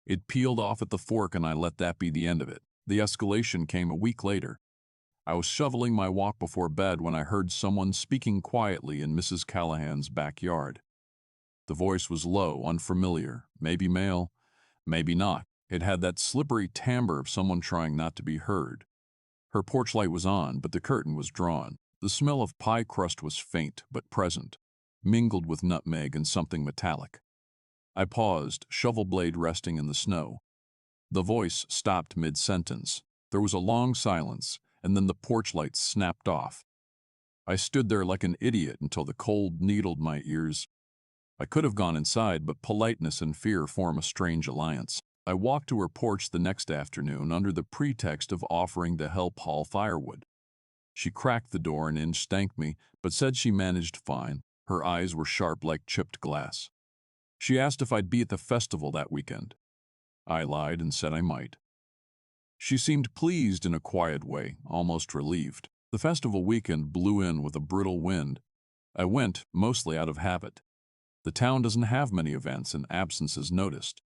Speaker 1: It peeled off at the fork and I let that be the end of it. The escalation came a week later. I was shoveling my walk before bed when I heard someone speaking quietly in Mrs. Callahan's backyard. The voice was low, unfamiliar, maybe male, maybe not. It had that slippery timbre of someone trying not to be heard. Her porch light was on, but the curtain was drawn. The smell of pie crust was faint but present, mingled with nutmeg and something metallic. I paused, shovel blade resting in the snow. The voice stopped mid-sentence. There was a long silence, and then the porch light snapped off. I stood there like an idiot until the cold needled my ears. I could have gone inside, but politeness and fear form a strange alliance. I walked to her porch the next afternoon under the pretext of offering to help haul firewood. She cracked the door an inch, thanked me, but said she managed fine. Her eyes were sharp like chipped glass. She asked if I'd be at the festival that weekend. I lied and said I might. She seemed pleased in a quiet way, almost relieved. The festival weekend blew in with a brutal wind. I went, mostly out of habit. The town doesn't have many events, and absence is noticed.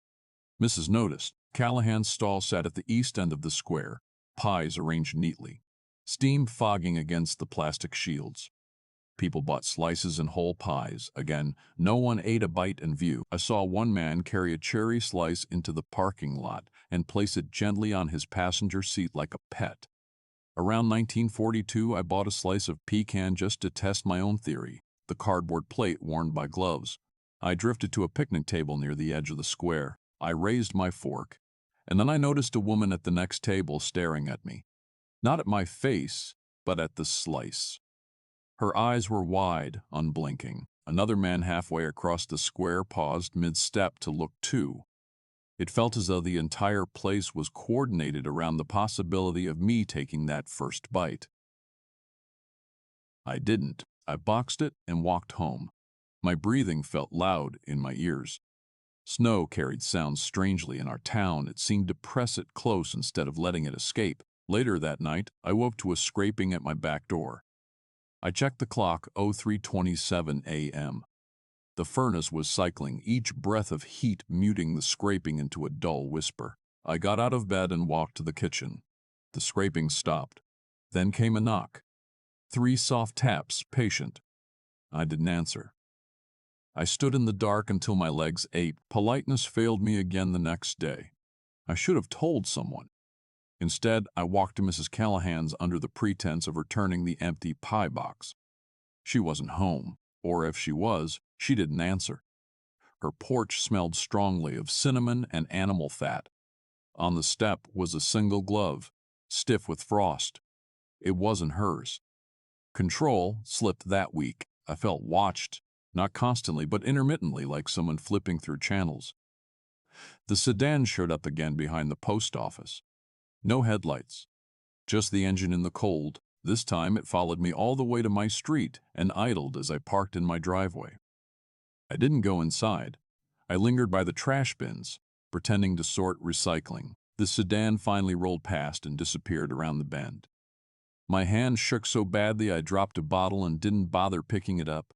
Speaker 1: Mrs. noticed. Callahan's stall sat at the east end of the square, pies arranged neatly, steam fogging against the plastic shields. People bought slices and whole pies. Again, no one ate a bite in view. I saw one man carry a cherry slice into the parking lot and place it gently on his passenger seat like a pet. Around 1942, I bought a slice of pecan just to test my own theory, the cardboard plate worn by gloves. I drifted to a picnic table near the edge of the square. I raised my fork, and then I noticed a woman at the next table staring at me. Not at my face, but at the slice. Her eyes were wide, unblinking. Another man halfway across the square paused mid-step to look too. It felt as though the entire place was coordinated around the possibility of me taking that first bite. I didn't. I boxed it and walked home. My breathing felt loud in my ears. Snow carried sounds strangely in our town. It seemed to press it close instead of letting it escape. Later that night, I woke to a scraping at my back door. I checked the clock, 03:27 a.m. The furnace was cycling, each breath of heat muting the scraping into a dull whisper. I got out of bed and walked to the kitchen. The scraping stopped. Then came a knock. 3 soft taps, patient. I didn't answer. I stood in the dark until my legs ached. Politeness failed me again the next day. I should have told someone. Instead, I walked to Mrs. Callahan's under the pretense of returning the empty pie box. She wasn't home, or if she was, she didn't answer. Her porch smelled strongly of cinnamon and animal fat. On the step was a single glove, stiff with frost. It wasn't hers. Control slipped that week. I felt watched, not constantly, but intermittently, like someone flipping through channels. The sedan showed up again behind the post office. No headlights, just the engine in the cold. This time it followed me all the way to my street and idled as I parked in my driveway. I didn't go inside. I lingered by the trash bins, pretending to sort recycling. The sedan finally rolled past and disappeared around the bend. My hand shook so badly I dropped a bottle and didn't bother picking it up.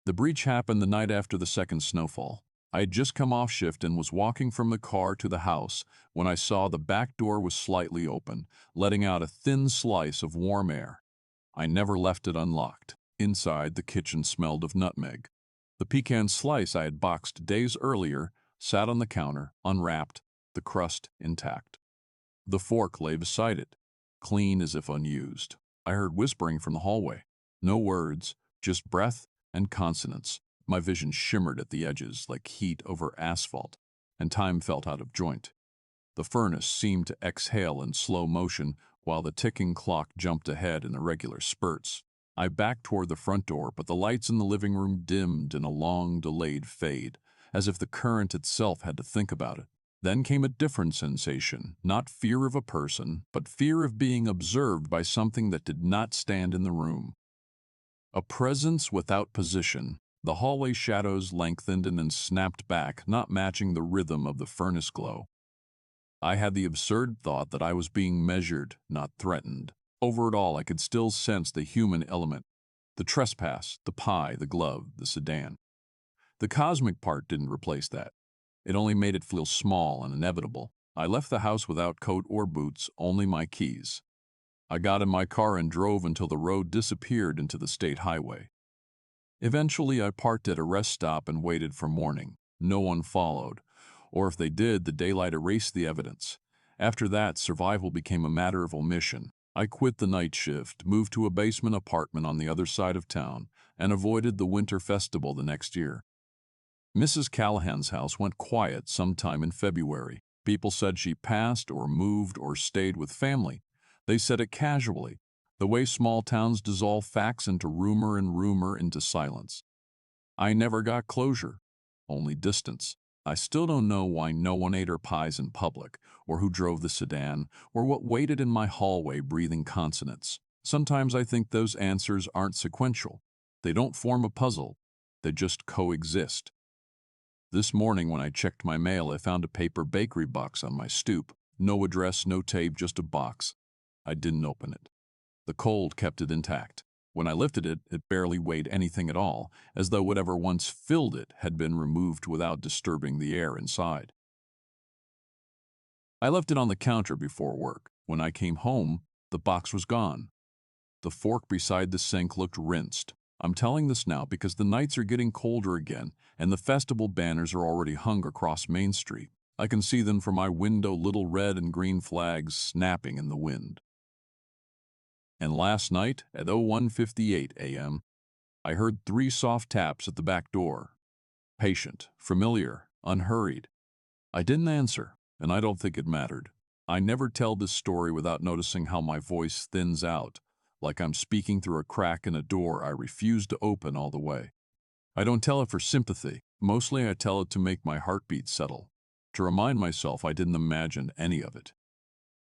Speaker 1: The breach happened the night after the second snowfall. I had just come off shift and was walking from the car to the house when I saw the back door was slightly open, letting out a thin slice of warm air. I never left it unlocked. Inside, the kitchen smelled of nutmeg. The pecan slice I had boxed days earlier sat on the counter, unwrapped, the crust intact. The fork lay beside it, clean as if unused. I heard whispering from the hallway. No words, just breath and consonants. My vision shimmered at the edges like heat over asphalt, and time felt out of joint. The furnace seemed to exhale in slow motion while the ticking clock jumped ahead in irregular spurts. I backed toward the front door, but the lights in the living room dimmed in a long, delayed fade, as if the current itself had to think about it. Then came a different sensation, not fear of a person, but fear of being observed by something that did not stand in the room. A presence without position. The hallway shadows lengthened and then snapped back, not matching the rhythm of the furnace glow. I had the absurd thought that I was being measured, not threatened. Over it all, I could still sense the human element. The trespass, the pie, the glove, the sedan. The cosmic part didn't replace that. It only made it feel small and inevitable. I left the house without coat or boots, only my keys. I got in my car and drove until the road disappeared into the state highway. Eventually, I parked at a rest stop and waited for morning. No one followed, or if they did, the daylight erased the evidence. After that, survival became a matter of omission. I quit the night shift, moved to a basement apartment on the other side of town, and avoided the winter festival the next year. Mrs. Callahan's house went quiet sometime in February. People said she passed or moved or stayed with family. They said it casually, the way small towns dissolve facts into rumor and rumor into silence. I never got closure, only distance. I still don't know why no one ate her pies in public, or who drove the sedan, or what waited in my hallway breathing consonants. Sometimes I think those answers aren't sequential. They don't form a puzzle. They just coexist. This morning when I checked my mail, I found a paper bakery box on my stoop. No address, no tape, just a box. I didn't open it. The cold kept it intact. When I lifted it, it barely weighed anything at all, as though whatever once filled it had been removed without disturbing the air inside. I left it on the counter before work. When I came home, the box was gone. The fork beside the sink looked rinsed. I'm telling this now because the nights are getting colder again, and the festival banners are already hung across Main Street. I can see them from my window, little red and green flags snapping in the wind. And last night, at 01:58 a.m., I heard 3 soft taps at the back door. Patient, familiar, unhurried. I didn't answer, and I don't think it mattered. I never tell this story without noticing how my voice thins out, like I'm speaking through a crack in a door I refuse to open all the way. I don't tell it for sympathy. Mostly I tell it to make my heartbeat settle, to remind myself I didn't imagine any of it.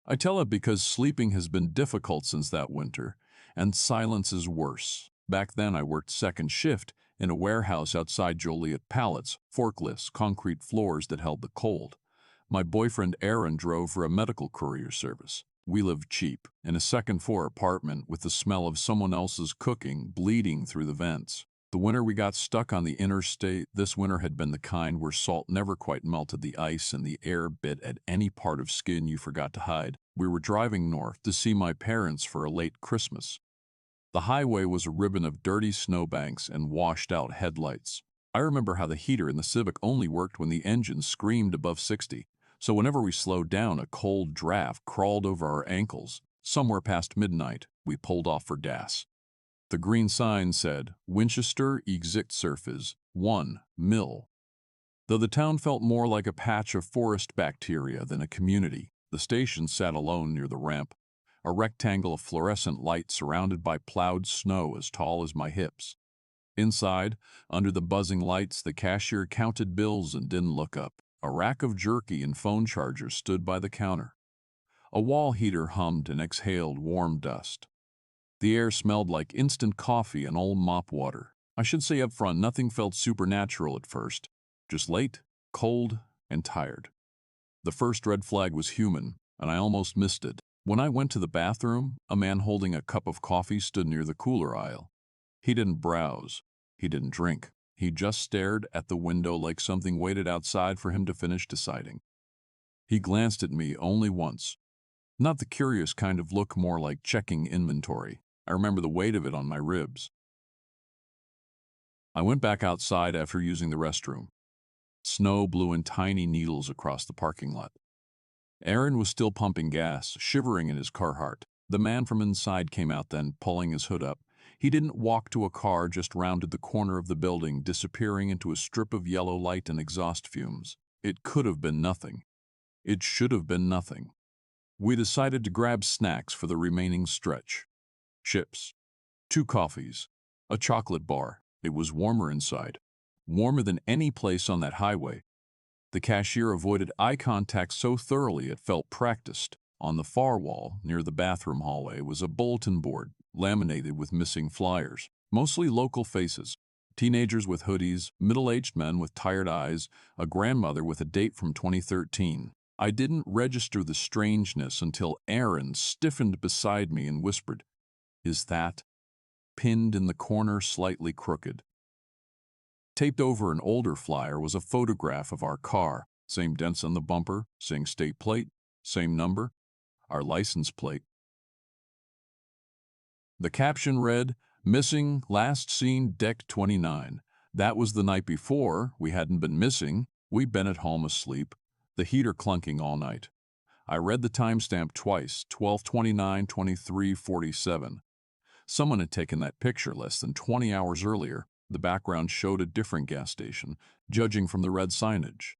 Speaker 1: I tell it because sleeping has been difficult since that winter, and silence is worse. Back then I worked second shift in a warehouse outside Joliet, pallets, forklifts, concrete floors that held the cold. My boyfriend Aaron drove for a medical courier service. We lived cheap, in a second-floor apartment with the smell of someone else's cooking bleeding through the vents. The winter we got stuck on the interstate, this winter had been the kind where salt never quite melted the ice and the air bit at any part of skin you forgot to hide. We were driving north to see my parents for a late Christmas. The highway was a ribbon of dirty snowbanks and washed-out headlights. I remember how the heater in the Civic only worked when the engine screamed above 60, so whenever we slowed down, a cold draft crawled over our ankles. Somewhere past midnight, we pulled off for gas. The green sign said, Winchester Exit Surface, 1 mil. Though the town felt more like a patch of forest bacteria than a community, the station sat alone near the ramp, a rectangle of fluorescent light surrounded by plowed snow as tall as my hips. Inside, under the buzzing lights, the cashier counted bills and didn't look up. A rack of jerky and phone chargers stood by the counter. A wall heater hummed and exhaled warm dust. The air smelled like instant coffee and old mop water. I should say up front, nothing felt supernatural at first. Just late, cold, and tired. The first red flag was human, and I almost missed it. When I went to the bathroom, a man holding a cup of coffee stood near the cooler aisle. He didn't browse. He didn't drink. He just stared at the window like something waited outside for him to finish deciding. He glanced at me only once. Not the curious kind of look, more like checking inventory. I remember the weight of it on my ribs. I went back outside after using the restroom. Snow blew in tiny needles across the parking lot. Aaron was still pumping gas, shivering in his Carhartt. The man from inside came out then, pulling his hood up. He didn't walk to a car, just rounded the corner of the building, disappearing into a strip of yellow light and exhaust fumes. It could have been nothing. It should have been nothing. We decided to grab snacks for the remaining stretch. Chips, 2 coffees, a chocolate bar. It was warmer inside, warmer than any place on that highway. The cashier avoided eye contact so thoroughly it felt practiced. On the far wall, near the bathroom hallway, was a bulletin board, laminated with missing flyers, mostly local faces. Teenagers with hoodies, middle-aged men with tired eyes, a grandmother with a date from 2013. I didn't register the strangeness until Aaron stiffened beside me and whispered, "Is that?" Pinned in the corner, slightly crooked. Taped over an older flyer was a photograph of our car. Same dents on the bumper, same state plate, same number, our license plate. The caption read, "Missing, last seen deck 29. That was the night before. We hadn't been missing. We'd been at home asleep. The heater clunking all night." I read the timestamp twice, 12/29/23:47. Someone had taken that picture less than 20 hours earlier. The background showed a different gas station, judging from the red signage.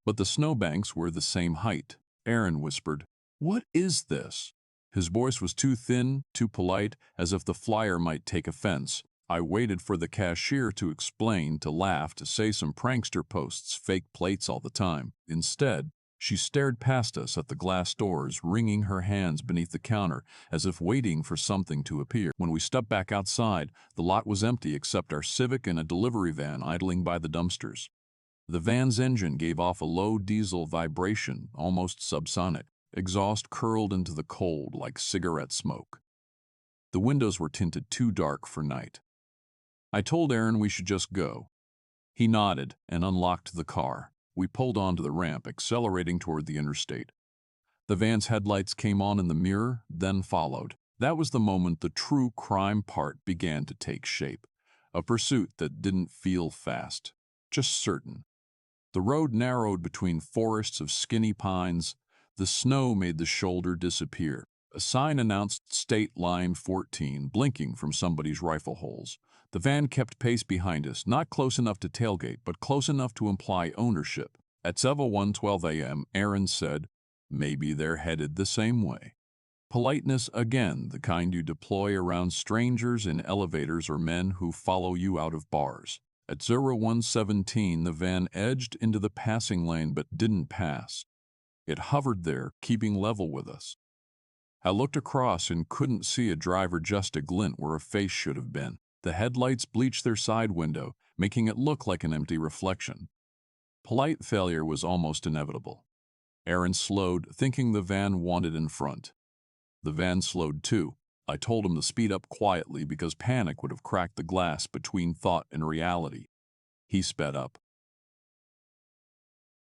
Speaker 1: But the snowbanks were the same height. Aaron whispered, "What is this?" His voice was too thin, too polite, as if the flyer might take offense. I waited for the cashier to explain, to laugh, to say some prankster posts fake plates all the time. Instead, she stared past us at the glass doors, wringing her hands beneath the counter as if waiting for something to appear. When we stepped back outside, the lot was empty except our Civic and a delivery van idling by the dumpsters. The van's engine gave off a low diesel vibration, almost subsonic. Exhaust curled into the cold like cigarette smoke. The windows were tinted too dark for night. I told Aaron we should just go. He nodded and unlocked the car. We pulled onto the ramp, accelerating toward the interstate. The van's headlights came on in the mirror, then followed. That was the moment the true crime part began to take shape. A pursuit that didn't feel fast, just certain. The road narrowed between forests of skinny pines. The snow made the shoulder disappear. A sign announced State Line 14, blinking from somebody's rifle holes. The van kept pace behind us, not close enough to tailgate, but close enough to imply ownership. At 7:12 a.m., Aaron said, "Maybe they're headed the same way." Politeness again, the kind you deploy around strangers in elevators or men who follow you out of bars. At 01:17, the van edged into the passing lane but didn't pass. It hovered there, keeping level with us. I looked across and couldn't see a driver, just a glint where a face should have been. The headlights bleached their side window, making it look like an empty reflection. Polite failure was almost inevitable. Aaron slowed, thinking the van wanted in front. The van slowed too. I told him to speed up quietly because panic would have cracked the glass between thought and reality. He sped up.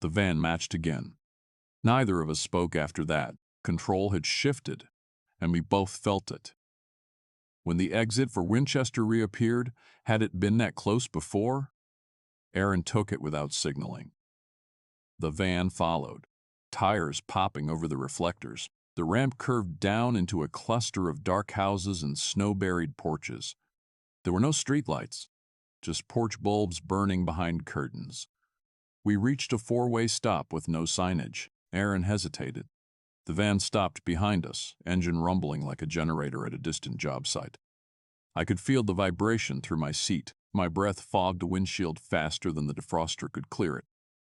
Speaker 1: The van matched again. Neither of us spoke after that. Control had shifted, and we both felt it. When the exit for Winchester reappeared, had it been that close before? Aaron took it without signaling. The van followed, tires popping over the reflectors. The ramp curved down into a cluster of dark houses and snow-buried porches. There were no streetlights, just porch bulbs burning behind curtains. We reached a four-way stop with no signage. Aaron hesitated. The van stopped behind us, engine rumbling like a generator at a distant job site. I could feel the vibration through my seat. My breath fogged the windshield faster than the defroster could clear it.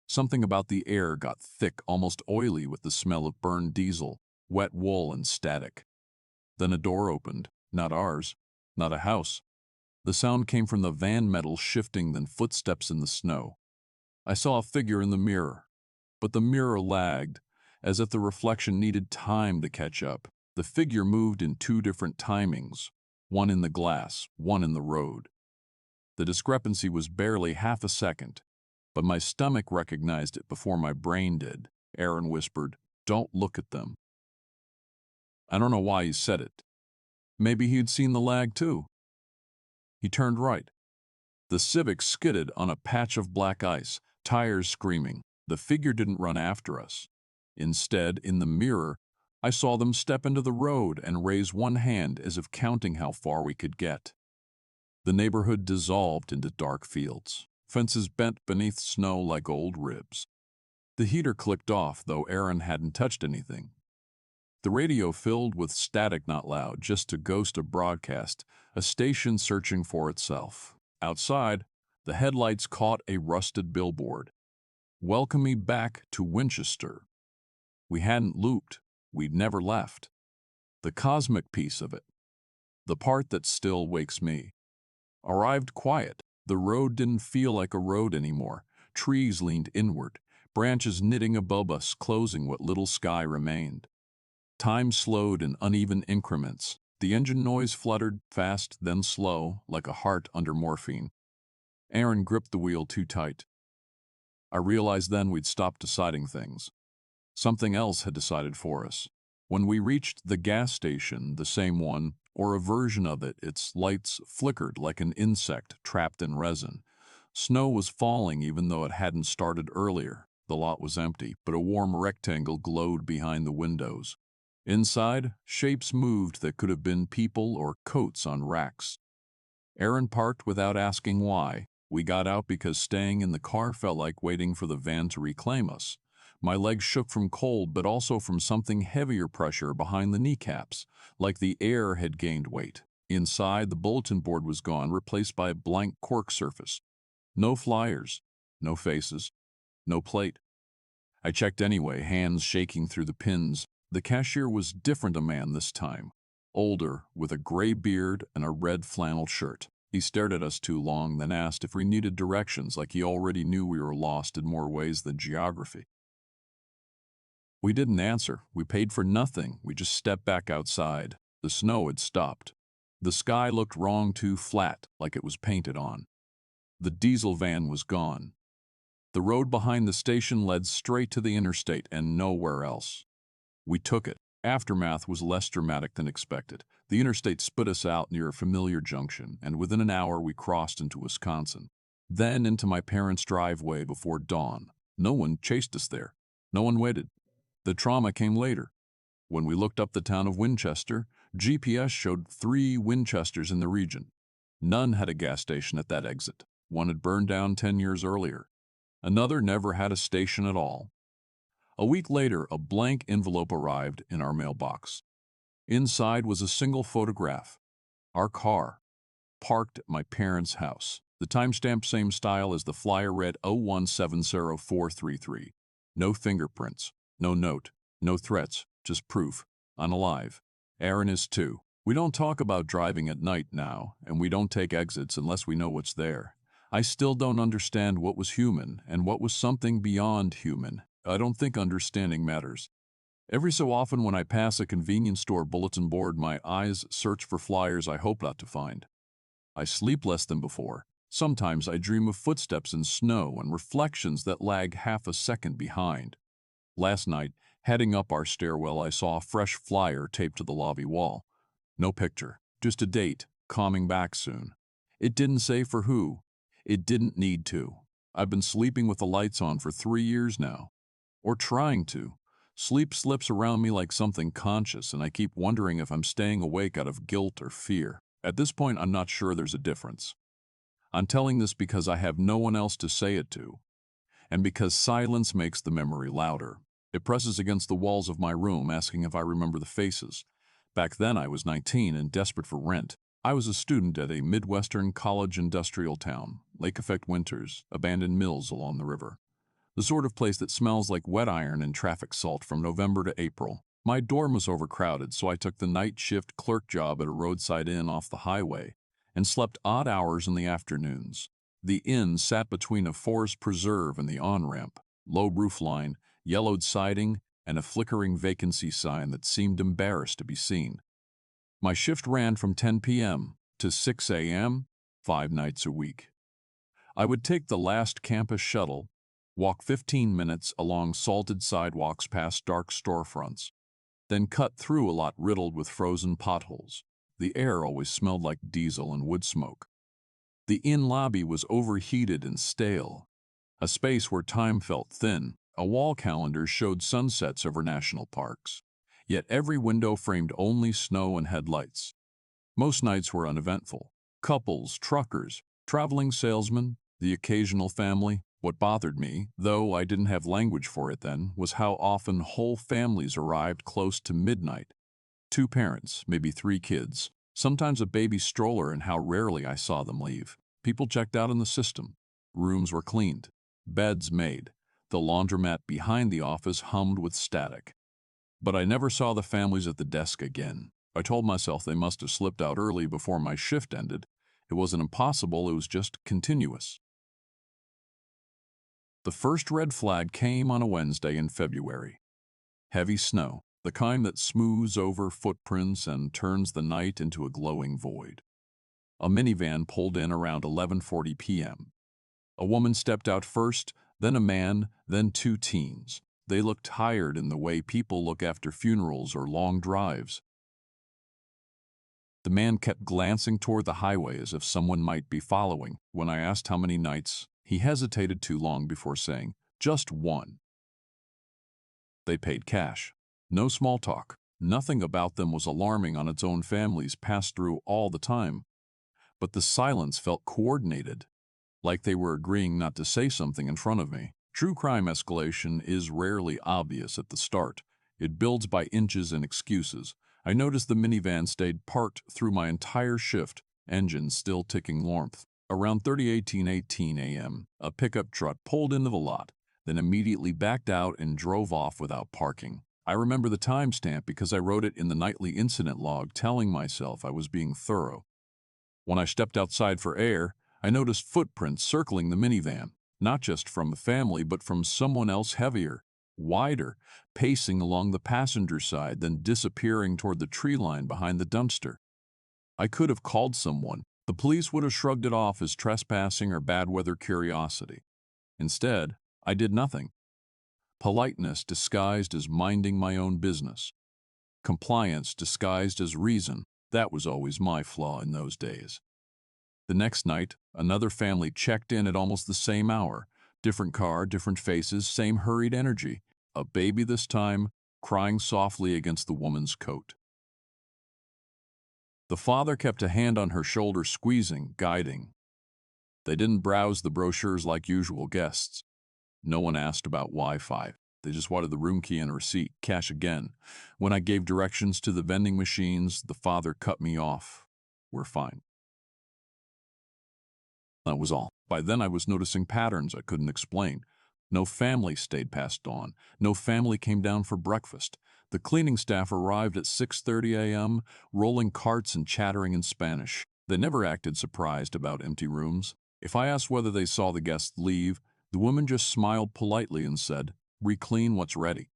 Speaker 1: Something about the air got thick, almost oily, with the smell of burned diesel, wet wool, and static. Then a door opened. Not ours, not a house. The sound came from the van metal shifting, then footsteps in the snow. I saw a figure in the mirror, but the mirror lagged, as if the reflection needed time to catch up. The figure moved in two different timings, one in the glass, one in the road. The discrepancy was barely half a second, but my stomach recognized it before my brain did. Aaron whispered, "Don't look at them." I don't know why he said it. Maybe he'd seen the lag too. He turned right. The Civic skidded on a patch of black ice, tires screaming. The figure didn't run after us. Instead, in the mirror, I saw them step into the road and raise one hand as if counting how far we could get. The neighborhood dissolved into dark fields, fences bent beneath snow like old ribs. The heater clicked off, though Aaron hadn't touched anything. The radio filled with static, not loud, just a ghost of broadcast, a station searching for itself. Outside, the headlights caught a rusted billboard. "Welcome me back to Winchester." We hadn't looped, we'd never left. The cosmic piece of it, the part that still wakes me, arrived quiet. The road didn't feel like a road anymore. Trees leaned inward, branches knitting above us, closing what little sky remained. Time slowed in uneven increments. The engine noise fluttered, fast, then slow, like a heart under morphine. Aaron gripped the wheel too tight. I realized then we'd stopped deciding things. Something else had decided for us. When we reached the gas station, the same one, or a version of it, its lights flickered like an insect trapped in resin. Snow was falling even though it hadn't started earlier. The lot was empty, but a warm rectangle glowed behind the windows. Inside, shapes moved that could have been people or coats on racks. Aaron parked without asking why. We got out because staying in the car felt like waiting for the van to reclaim us. My legs shook from cold, but also from something heavier pressure behind the kneecaps, like the air had gained weight. Inside, the bulletin board was gone, replaced by a blank cork surface. No flyers, no faces, no plate. I checked anyway, hands shaking through the pins. The cashier was different a man this time. Older, with a gray beard and a red flannel shirt. He stared at us too long, then asked if we needed directions, like he already knew we were lost in more ways than geography. We didn't answer. We paid for nothing. We just stepped back outside. The snow had stopped. The sky looked wrong, too flat, like it was painted on. The diesel van was gone. The road behind the station led straight to the interstate and nowhere else. We took it. Aftermath was less dramatic than expected. The interstate spit us out near a familiar junction, and within an hour we crossed into Wisconsin. Then into my parents' driveway before dawn. No one chased us there. No one waited. The trauma came later. When we looked up the town of Winchester, GPS showed 3 Winchesters in the region. None had a gas station at that exit. One had burned down 10 years earlier. Another never had a station at all. A week later, a blank envelope arrived in our mailbox. Inside was a single photograph. Our car, parked at my parents' house. The timestamp same style as the flyer read 0170433. No fingerprints, no note, no threats, just proof. I'm alive. Aaron is too. We don't talk about driving at night now, and we don't take exits unless we know what's there. I still don't understand what was human and what was something beyond human. I don't think understanding matters. Every so often when I pass a convenience store bulletin board, my eyes search for flyers I hope not to find. I sleep less than before. Sometimes I dream of footsteps in snow and reflections that lag half a second behind. Last night, heading up our stairwell, I saw a fresh flyer taped to the lobby wall. No picture, just a date, coming back soon. It didn't say for who. It didn't need to. I've been sleeping with the lights on for 3 years now. Or trying to. Sleep slips around me like something conscious, and I keep wondering if I'm staying awake out of guilt or fear. At this point, I'm not sure there's a difference. I'm telling this because I have no one else to say it to, and because silence makes the memory louder. It presses against the walls of my room, asking if I remember the faces. Back then, I was 19 and desperate for rent. I was a student at a Midwestern college industrial town, lake-effect winters, abandoned mills along the river. The sort of place that smells like wet iron and traffic salt from November to April. My dorm was overcrowded, so I took the night shift clerk job at a roadside inn off the highway and slept odd hours in the afternoons. The inn sat between a forest preserve and the on-ramp, low roofline, yellowed siding, and a flickering vacancy sign that seemed embarrassed to be seen. My shift ran from 10 p.m. to 6 a.m., 5 nights a week. I would take the last campus shuttle, walk 15 minutes along salted sidewalks past dark storefronts, then cut through a lot riddled with frozen potholes. The air always smelled like diesel and wood smoke. The inn lobby was overheated and stale, a space where time felt thin. A wall calendar showed sunsets over national parks, yet every window framed only snow and headlights. Most nights were uneventful. Couples, truckers, traveling salesmen, the occasional family. What bothered me, though I didn't have language for it then, was how often whole families arrived close to midnight. 2 parents, maybe 3 kids, sometimes a baby stroller, and how rarely I saw them leave. People checked out in the system. Rooms were cleaned. Beds made. The laundromat behind the office hummed with static. But I never saw the families at the desk again. I told myself they must have slipped out early before my shift ended. It wasn't impossible, it was just continuous. The first red flag came on a Wednesday in February. Heavy snow, the kind that smooths over footprints and turns the night into a glowing void. A minivan pulled in around 11:40 p.m. A woman stepped out first, then a man, then 2 teens. They looked tired in the way people look after funerals or long drives. The man kept glancing toward the highway as if someone might be following. When I asked how many nights, he hesitated too long before saying, "Just one." They paid cash. No small talk. Nothing about them was alarming on its own. Families passed through all the time. But the silence felt coordinated, like they were agreeing not to say something in front of me. True crime escalation is rarely obvious at the start. It builds by inches and excuses. I noticed the minivan stayed parked through my entire shift, engine still ticking warmth. Around 18 a.m., a pickup truck pulled into the lot, then immediately backed out and drove off without parking. I remember the timestamp because I wrote it in the nightly incident log, telling myself I was being thorough. When I stepped outside for air, I noticed footprints circling the minivan, not just from a family but from someone else heavier, wider, pacing along the passenger side, then disappearing toward the tree line behind the dumpster. I could have called someone. The police would have shrugged it off as trespassing or bad weather curiosity. Instead, I did nothing. Politeness disguised as minding my own business. Compliance disguised as reason. That was always my flaw in those days. The next night, another family checked in at almost the same hour. Different car, different faces, same hurried energy. A baby this time, crying softly against the woman's coat. The father kept a hand on her shoulder, squeezing, guiding. They didn't browse the brochures like usual guests. No one asked about Wi-Fi. They just wanted the room key and a receipt, cash again. When I gave directions to the vending machines, the father cut me off. We're fine. That was all. By then I was noticing patterns I couldn't explain. No family stayed past dawn. No family came down for breakfast. The cleaning staff arrived at 6:30 a.m., rolling carts and chattering in Spanish. They never acted surprised about empty rooms. If I asked whether they saw the guests leave, the woman just smiled politely and said, "Reclean what's ready."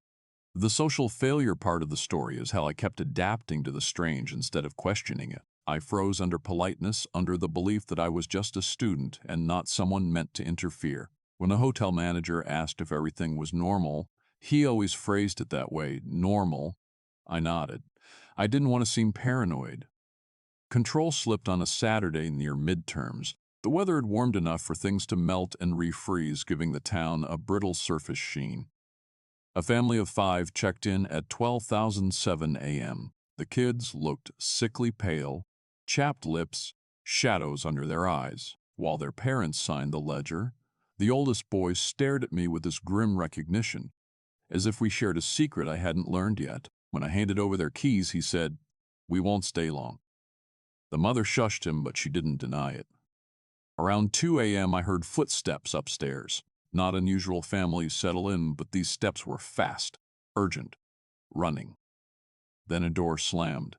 Speaker 1: The social failure part of the story is how I kept adapting to the strange instead of questioning it. I froze under politeness, under the belief that I was just a student and not someone meant to interfere. When the hotel manager asked if everything was normal, he always phrased it that way, normal. I nodded. I didn't want to seem paranoid. Control slipped on a Saturday near midterms. The weather had warmed enough for things to melt and refreeze, giving the town a brittle surface sheen. A family of 5 checked in at 12:07 a.m. The kids looked sickly pale, chapped lips, shadows under their eyes. While their parents signed the ledger, the oldest boy stared at me with this grim recognition, as if we shared a secret I hadn't learned yet. When I handed over their keys, he said, "We won't stay long." The mother shushed him, but she didn't deny it. Around 2 a.m., I heard footsteps upstairs. Not unusual families settle in, but these steps were fast, urgent, running. Then a door slammed.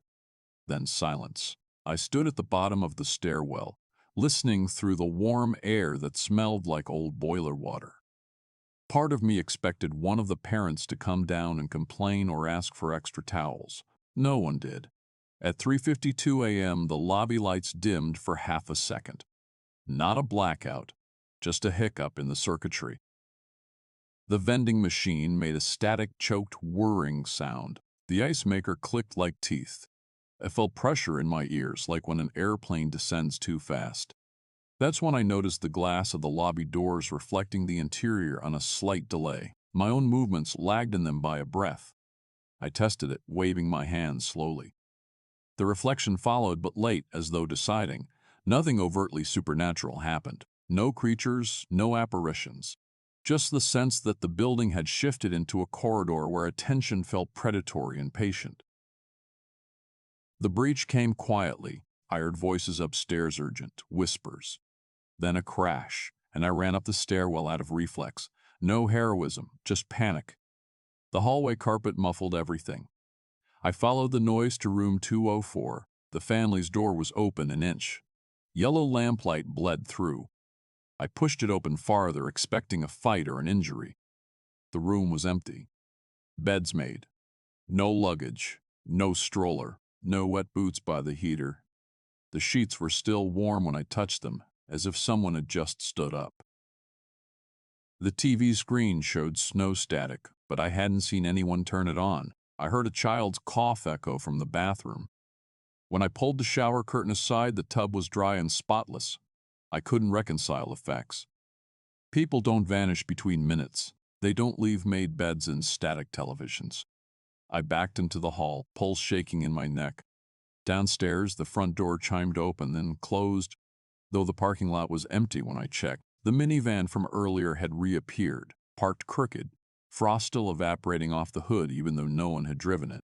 Speaker 1: Then silence. I stood at the bottom of the stairwell, listening through the warm air that smelled like old boiler water. Part of me expected one of the parents to come down and complain or ask for extra towels. No one did. At 3:52 a.m., the lobby lights dimmed for half a second. Not a blackout, just a hiccup in the circuitry. The vending machine made a static, choked, whirring sound. The ice maker clicked like teeth. I felt pressure in my ears, like when an airplane descends too fast. That's when I noticed the glass of the lobby doors reflecting the interior on a slight delay. My own movements lagged in them by a breath. I tested it, waving my hands slowly. The reflection followed, but late, as though deciding. Nothing overtly supernatural happened. No creatures, no apparitions. Just the sense that the building had shifted into a corridor where attention felt predatory and patient. The breach came quietly. I heard voices upstairs, urgent, whispers. Then a crash, and I ran up the stairwell out of reflex. No heroism, just panic. The hallway carpet muffled everything. I followed the noise to room 204. The family's door was open an inch. Yellow lamplight bled through. I pushed it open farther, expecting a fight or an injury. The room was empty. Beds made. No luggage. No stroller. No wet boots by the heater. The sheets were still warm when I touched them, as if someone had just stood up. The TV screen showed snow static, but I hadn't seen anyone turn it on. I heard a child's cough echo from the bathroom. When I pulled the shower curtain aside, the tub was dry and spotless. I couldn't reconcile the facts. People don't vanish between minutes. They don't leave made beds and static televisions. I backed into the hall, pulse shaking in my neck. Downstairs, the front door chimed open, then closed. Though the parking lot was empty when I checked, the minivan from earlier had reappeared, parked crooked, frost still evaporating off the hood even though no one had driven it.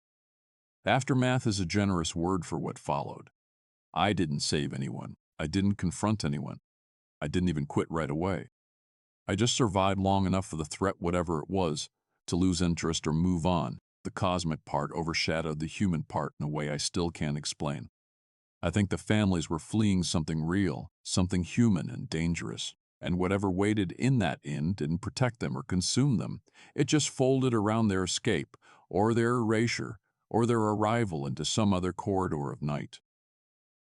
Speaker 1: Aftermath is a generous word for what followed. I didn't save anyone. I didn't confront anyone. I didn't even quit right away. I just survived long enough for the threat, whatever it was, to lose interest or move on. The cosmic part overshadowed the human part in a way I still can't explain. I think the families were fleeing something real, something human and dangerous. And whatever waited in that inn didn't protect them or consume them. It just folded around their escape, or their erasure, or their arrival into some other corridor of night.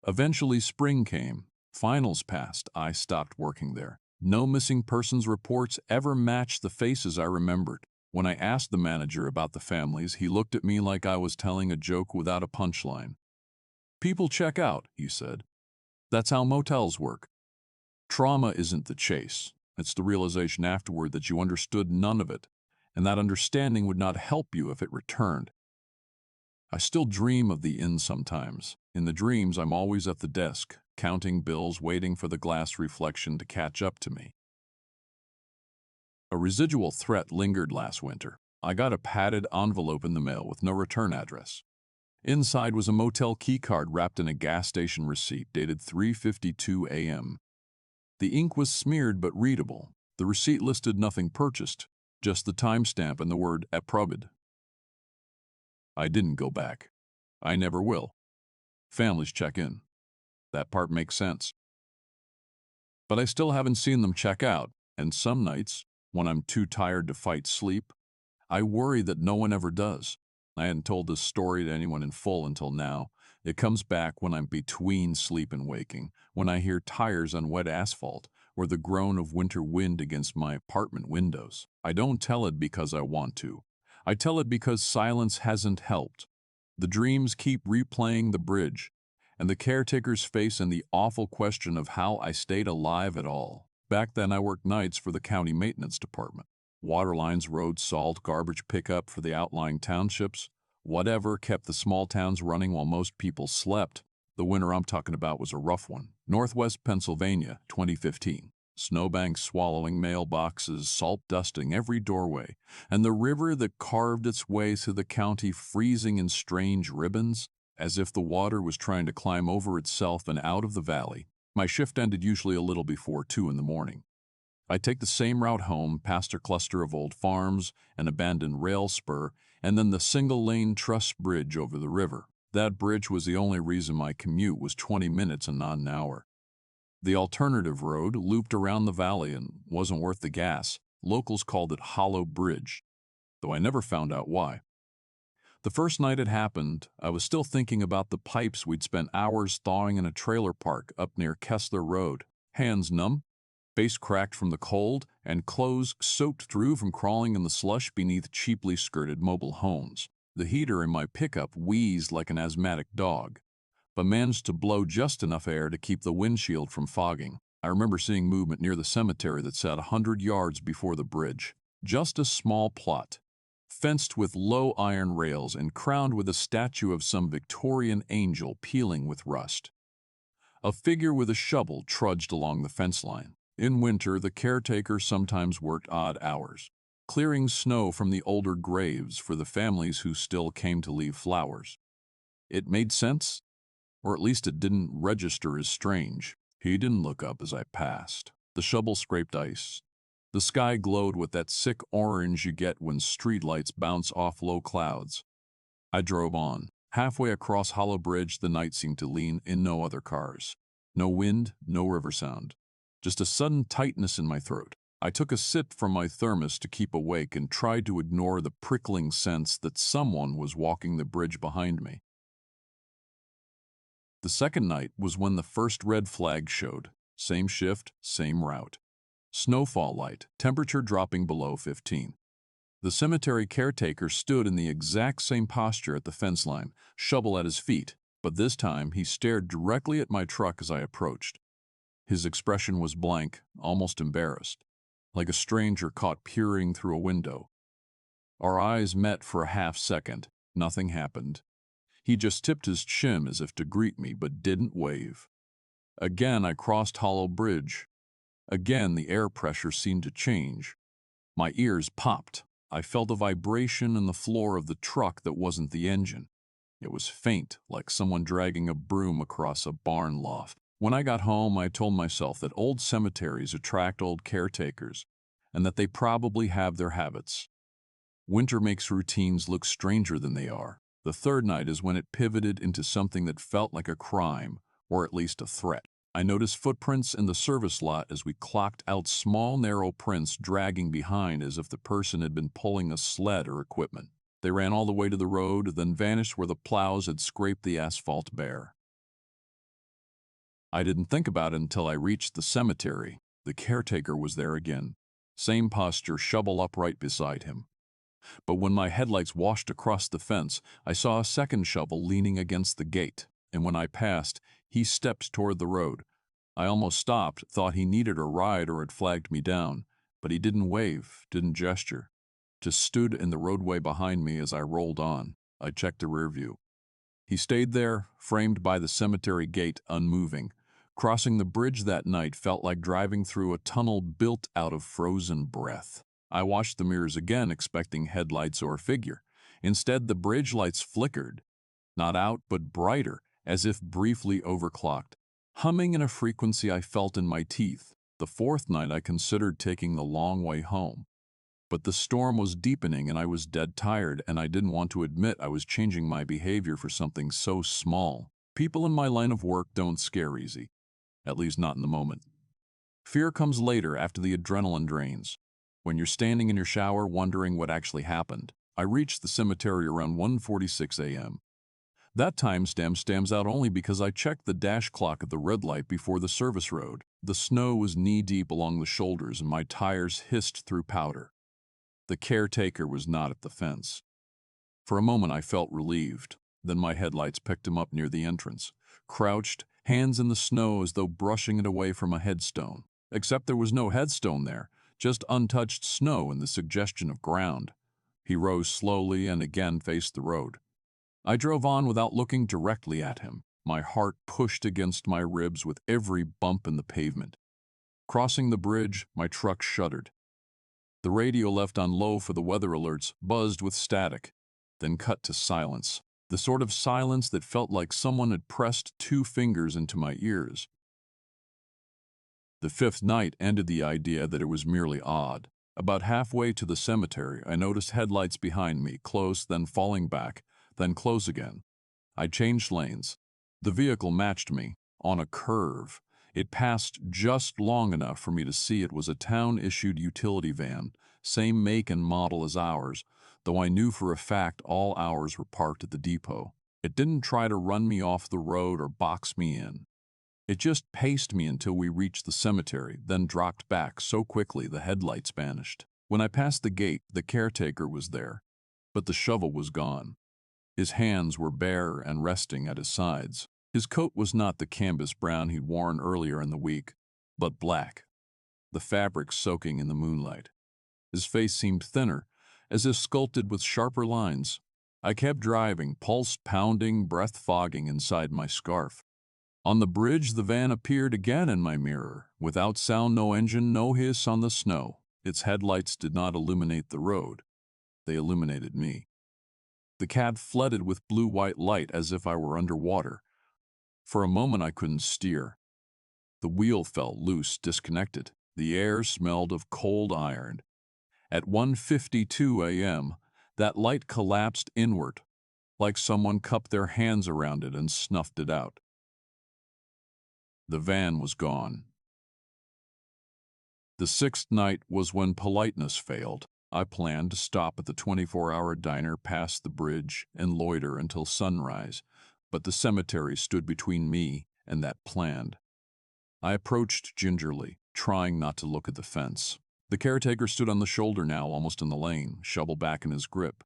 Speaker 1: Eventually spring came. Finals passed. I stopped working there. No missing persons reports ever matched the faces I remembered. When I asked the manager about the families, he looked at me like I was telling a joke without a punchline. People check out, he said. That's how motels work. Trauma isn't the chase. It's the realization afterward that you understood none of it, and that understanding would not help you if it returned. I still dream of the inn sometimes. In the dreams, I'm always at the desk, counting bills, waiting for the glass reflection to catch up to me. A residual threat lingered last winter. I got a padded envelope in the mail with no return address. Inside was a motel keycard wrapped in a gas station receipt dated 3:52 a.m. The ink was smeared but readable. The receipt listed nothing purchased, just the timestamp and the word "approved." I didn't go back. I never will. Families check in. That part makes sense. But I still haven't seen them check out, and some nights, when I'm too tired to fight sleep, I worry that no one ever does. I hadn't told this story to anyone in full until now. It comes back when I'm between sleep and waking, when I hear tires on wet asphalt, or the groan of winter wind against my apartment windows. I don't tell it because I want to. I tell it because silence hasn't helped. The dreams keep replaying the bridge, and the caretaker's face and the awful question of how I stayed alive at all. Back then I worked nights for the county maintenance department. Water lines, roads, salt, garbage pickup for the outlying townships. Whatever kept the small towns running while most people slept. The winter I'm talking about was a rough one. Northwest Pennsylvania, 2015. Snowbanks swallowing mailboxes, salt dusting every doorway, and the river that carved its way through the county freezing in strange ribbons, as if the water was trying to climb over itself and out of the valley. My shift ended usually a little before 2 in the morning. I'd take the same route home, past a cluster of old farms, an abandoned rail spur, and then the single-lane truss bridge over the river. That bridge was the only reason my commute was 20 minutes and not an hour. The alternative road looped around the valley and wasn't worth the gas. Locals called it Hollow Bridge, though I never found out why. The first night it happened, I was still thinking about the pipes we'd spent hours thawing in a trailer park up near Kessler Road. Hands numb, face cracked from the cold, and clothes soaked through from crawling in the slush beneath cheaply skirted mobile homes. The heater in my pickup wheezed like an asthmatic dog, but managed to blow just enough air to keep the windshield from fogging. I remember seeing movement near the cemetery that sat 100 yards before the bridge. Just a small plot, fenced with low iron rails and crowned with a statue of some Victorian angel peeling with rust. A figure with a shovel trudged along the fence line. In winter, the caretaker sometimes worked odd hours, clearing snow from the older graves for the families who still came to leave flowers. It made sense, or at least it didn't register as strange. He didn't look up as I passed. The shovel scraped ice. The sky glowed with that sick orange you get when streetlights bounce off low clouds. I drove on. Halfway across Hollow Bridge, the night seemed to lean in no other cars. No wind, no river sound. Just a sudden tightness in my throat. I took a sip from my thermos to keep awake and tried to ignore the prickling sense that someone was walking the bridge behind me. The second night was when the first red flag showed. Same shift, same route. Snowfall light, temperature dropping below 15. The cemetery caretaker stood in the exact same posture at the fence line, shovel at his feet, but this time he stared directly at my truck as I approached. His expression was blank, almost embarrassed, like a stranger caught peering through a window. Our eyes met for a half second. Nothing happened. He just tipped his chin as if to greet me, but didn't wave. Again, I crossed Hollow Bridge. Again, the air pressure seemed to change. My ears popped. I felt a vibration in the floor of the truck that wasn't the engine. It was faint, like someone dragging a broom across a barn loft. When I got home, I told myself that old cemeteries attract old caretakers, and that they probably have their habits. Winter makes routines look stranger than they are. The third night is when it pivoted into something that felt like a crime, or at least a threat. I noticed footprints in the service lot as we clocked out, small, narrow prints dragging behind as if the person had been pulling a sled or equipment. They ran all the way to the road, then vanished where the plows had scraped the asphalt bare. I didn't think about it until I reached the cemetery. The caretaker was there again. Same posture, shovel upright beside him. But when my headlights washed across the fence, I saw a second shovel leaning against the gate, and when I passed, he stepped toward the road. I almost stopped, thought he needed a ride or had flagged me down, but he didn't wave, didn't gesture. Just stood in the roadway behind me as I rolled on. I checked the rear view. He stayed there, framed by the cemetery gate, unmoving. Crossing the bridge that night felt like driving through a tunnel built out of frozen breath. I watched the mirrors again, expecting headlights or a figure. Instead, the bridge lights flickered, not out, but brighter, as if briefly overclocked, humming in a frequency I felt in my teeth. The fourth night, I considered taking the long way home. But the storm was deepening and I was dead tired, and I didn't want to admit I was changing my behavior for something so small. People in my line of work don't scare easy, at least not in the moment. Fear comes later, after the adrenaline drains. When you're standing in your shower wondering what actually happened. I reached the cemetery around 1:46 a.m. That timestamp stands out only because I checked the dash clock at the red light before the service road. The snow was knee-deep along the shoulders and my tires hissed through powder. The caretaker was not at the fence. For a moment I felt relieved. Then my headlights picked him up near the entrance, crouched, hands in the snow as though brushing it away from a headstone. Except there was no headstone there, just untouched snow and the suggestion of ground. He rose slowly and again faced the road. I drove on without looking directly at him. My heart pushed against my ribs with every bump in the pavement. Crossing the bridge, my truck shuddered. The radio, left on low for the weather alerts, buzzed with static, then cut to silence. The sort of silence that felt like someone had pressed two fingers into my ears. The fifth night ended the idea that it was merely odd. About halfway to the cemetery, I noticed headlights behind me, close, then falling back, then close again. I changed lanes. The vehicle matched me, on a curve. It passed just long enough for me to see it was a town-issued utility van, same make and model as ours, though I knew for a fact all ours were parked at the depot. It didn't try to run me off the road or box me in. It just paced me until we reached the cemetery, then dropped back so quickly the headlights vanished. When I passed the gate, the caretaker was there, but the shovel was gone. His hands were bare and resting at his sides. His coat was not the canvas brown he'd worn earlier in the week, but black, the fabric soaking in the moonlight. His face seemed thinner, as if sculpted with sharper lines. I kept driving, pulse pounding, breath fogging inside my scarf. On the bridge, the van appeared again in my mirror, without sound, no engine, no hiss on the snow. Its headlights did not illuminate the road. They illuminated me. The cab flooded with blue-white light as if I were underwater. For a moment I couldn't steer. The wheel felt loose, disconnected. The air smelled of cold iron. At 1:52 a.m., that light collapsed inward, like someone cupped their hands around it and snuffed it out. The van was gone. The sixth night was when politeness failed. I planned to stop at the 24-hour diner past the bridge and loiter until sunrise, but the cemetery stood between me and that plan. I approached gingerly, trying not to look at the fence. The caretaker stood on the shoulder now, almost in the lane, shovel back in his grip.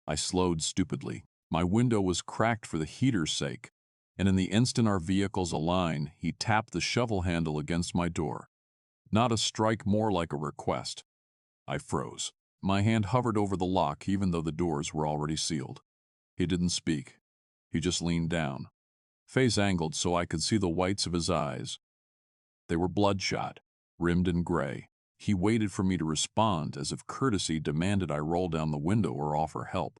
Speaker 1: I slowed stupidly. My window was cracked for the heater's sake, and in the instant our vehicles aligned, he tapped the shovel handle against my door. Not a strike, more like a request. I froze. My hand hovered over the lock even though the doors were already sealed. He didn't speak. He just leaned down, face angled so I could see the whites of his eyes. They were bloodshot, rimmed in gray. He waited for me to respond, as if courtesy demanded I roll down the window or offer help.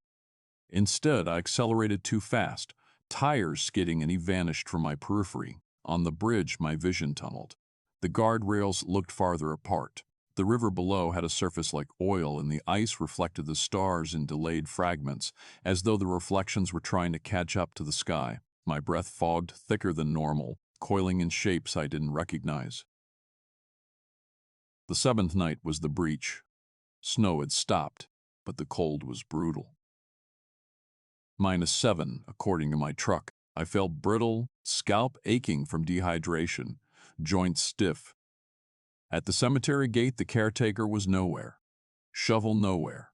Speaker 1: Instead, I accelerated too fast, tires skidding, and he vanished from my periphery. On the bridge, my vision tunneled. The guardrails looked farther apart. The river below had a surface like oil, and the ice reflected the stars in delayed fragments, as though the reflections were trying to catch up to the sky. My breath fogged thicker than normal, coiling in shapes I didn't recognize. The seventh night was the breach. Snow had stopped, but the cold was brutal. -7, according to my truck. I felt brittle, scalp aching from dehydration, joints stiff. At the cemetery gate, the caretaker was nowhere. Shovel nowhere.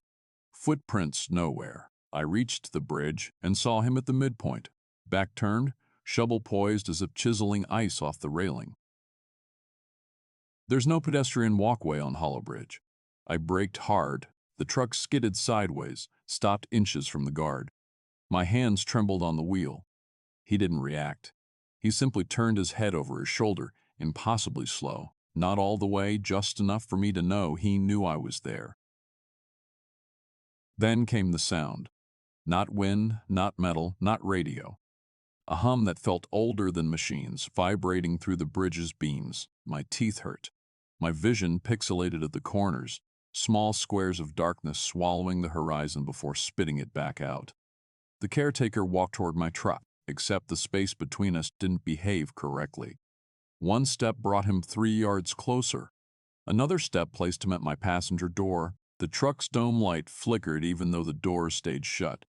Speaker 1: Footprints nowhere. I reached the bridge and saw him at the midpoint, back turned, shovel poised as if chiseling ice off the railing. There's no pedestrian walkway on Hollow Bridge. I braked hard. The truck skidded sideways, stopped inches from the guard. My hands trembled on the wheel. He didn't react. He simply turned his head over his shoulder, impossibly slow. Not all the way, just enough for me to know he knew I was there. Then came the sound. Not wind, not metal, not radio. A hum that felt older than machines, vibrating through the bridge's beams. My teeth hurt. My vision pixelated at the corners, small squares of darkness swallowing the horizon before spitting it back out. The caretaker walked toward my truck, except the space between us didn't behave correctly. One step brought him 3 yards closer. Another step placed him at my passenger door. The truck's dome light flickered even though the door stayed shut.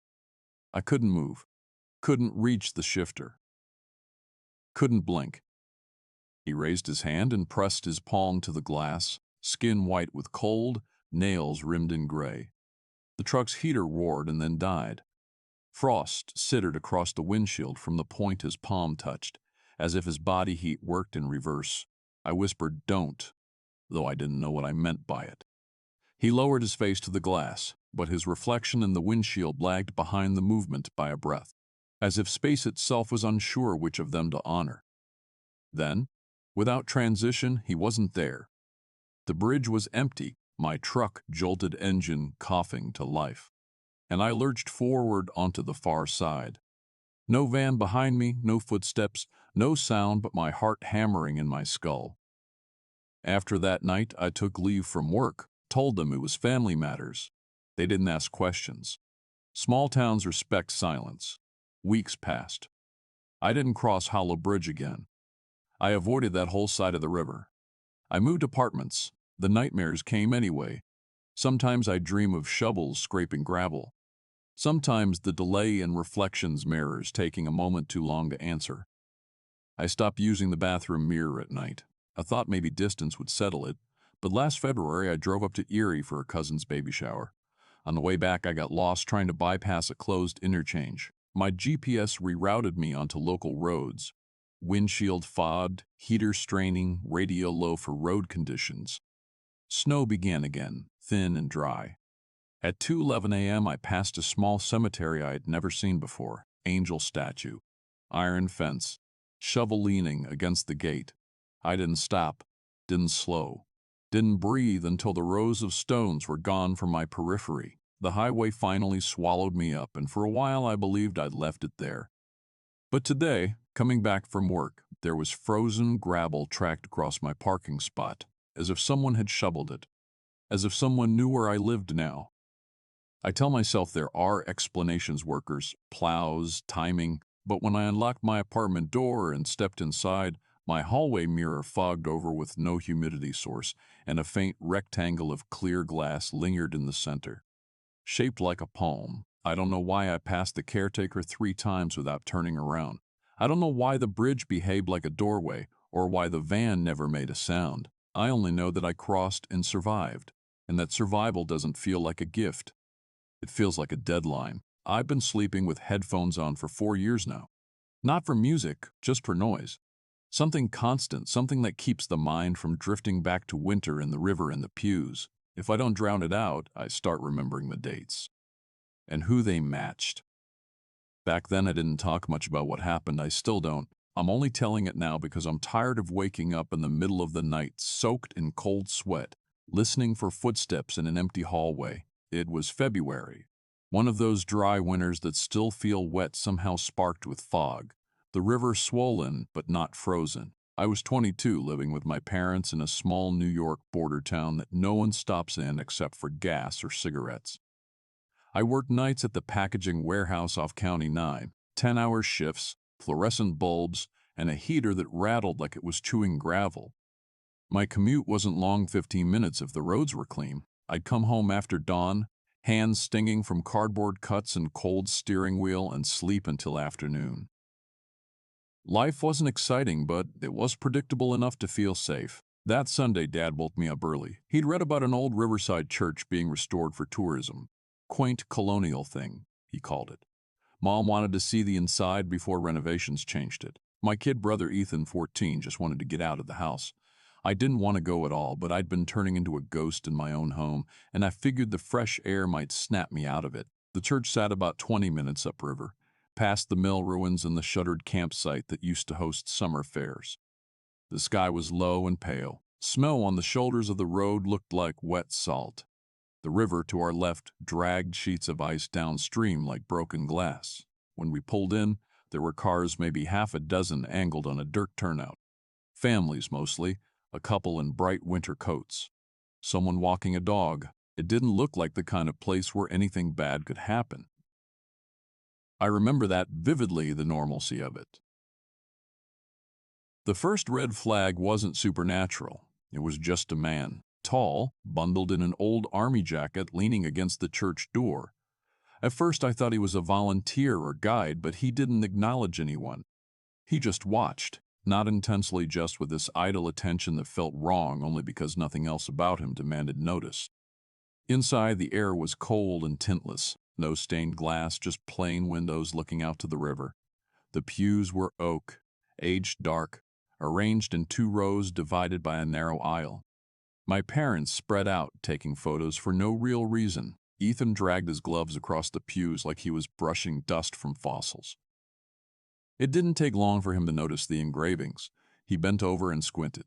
Speaker 1: I couldn't move, couldn't reach the shifter, couldn't blink. He raised his hand and pressed his palm to the glass, skin white with cold, nails rimmed in gray. The truck's heater roared and then died. Frost sittered across the windshield from the point his palm touched, as if his body heat worked in reverse. I whispered, "Don't," though I didn't know what I meant by it. He lowered his face to the glass, but his reflection in the windshield lagged behind the movement by a breath, as if space itself was unsure which of them to honor. Then, without transition, he wasn't there. The bridge was empty, my truck jolted engine coughing to life, and I lurched forward onto the far side. No van behind me, no footsteps, no sound but my heart hammering in my skull. After that night, I took leave from work, told them it was family matters. They didn't ask questions. Small towns respect silence. Weeks passed. I didn't cross Hollow Bridge again. I avoided that whole side of the river. I moved apartments. The nightmares came anyway. Sometimes I dream of shovels scraping gravel. Sometimes the delay in reflections mirrors taking a moment too long to answer. I stopped using the bathroom mirror at night. I thought maybe distance would settle it, but last February I drove up to Erie for a cousin's baby shower. On the way back I got lost trying to bypass a closed interchange. My GPS rerouted me onto local roads. Windshield fogged, heater straining, radio low for road conditions. Snow began again, thin and dry. At 2:11 a.m. I passed a small cemetery I had never seen before. Angel statue, iron fence, shovel leaning against the gate. I didn't stop, didn't slow, didn't breathe until the rows of stones were gone from my periphery. The highway finally swallowed me up, and for a while I believed I'd left it there. But today, coming back from work, there was frozen gravel tracked across my parking spot, as if someone had shoveled it, as if someone knew where I lived now. I tell myself there are explanations, workers, plows, timing, but when I unlocked my apartment door and stepped inside, my hallway mirror fogged over with no humidity source, and a faint rectangle of clear glass lingered in the center. Shaped like a palm. I don't know why I passed the caretaker 3 times without turning around. I don't know why the bridge behaved like a doorway, or why the van never made a sound. I only know that I crossed and survived, and that survival doesn't feel like a gift. It feels like a deadline. I've been sleeping with headphones on for 4 years now. Not for music, just for noise. Something constant, something that keeps the mind from drifting back to winter and the river and the pews. If I don't drown it out, I start remembering the dates. And who they matched. Back then I didn't talk much about what happened. I still don't. I'm only telling it now because I'm tired of waking up in the middle of the night, soaked in cold sweat, listening for footsteps in an empty hallway. It was February. One of those dry winters that still feel wet somehow sparked with fog. The river swollen, but not frozen. I was 22, living with my parents in a small New York border town that no one stops in except for gas or cigarettes. I worked nights at the packaging warehouse off County 9, 10-hour shifts, fluorescent bulbs, and a heater that rattled like it was chewing gravel. My commute wasn't long, 15 minutes if the roads were clean. I'd come home after dawn, hands stinging from cardboard cuts and cold steering wheel, and sleep until afternoon. Life wasn't exciting, but it was predictable enough to feel safe. That Sunday, Dad woke me up early. He'd read about an old riverside church being restored for tourism. Quaint colonial thing, he called it. Mom wanted to see the inside before renovations changed it. My kid brother Ethan, 14, just wanted to get out of the house. I didn't want to go at all, but I'd been turning into a ghost in my own home, and I figured the fresh air might snap me out of it. The church sat about 20 minutes upriver, past the mill ruins and the shuttered campsite that used to host summer fairs. The sky was low and pale. Snow on the shoulders of the road looked like wet salt. The river to our left dragged sheets of ice downstream like broken glass. When we pulled in, there were cars, maybe half a dozen, angled on a dirt turnout. Families mostly, a couple in bright winter coats. Someone walking a dog. It didn't look like the kind of place where anything bad could happen. I remember that vividly, the normalcy of it. The first red flag wasn't supernatural. It was just a man, tall, bundled in an old army jacket, leaning against the church door. At first I thought he was a volunteer or guide, but he didn't acknowledge anyone. He just watched, not intensely, just with this idle attention that felt wrong only because nothing else about him demanded notice. Inside, the air was cold and tintless. No stained glass, just plain windows looking out to the river. The pews were oak, aged dark, arranged in 2 rows divided by a narrow aisle. My parents spread out, taking photos for no real reason. Ethan dragged his gloves across the pews like he was brushing dust from fossils. It didn't take long for him to notice the engravings. He bent over and squinted.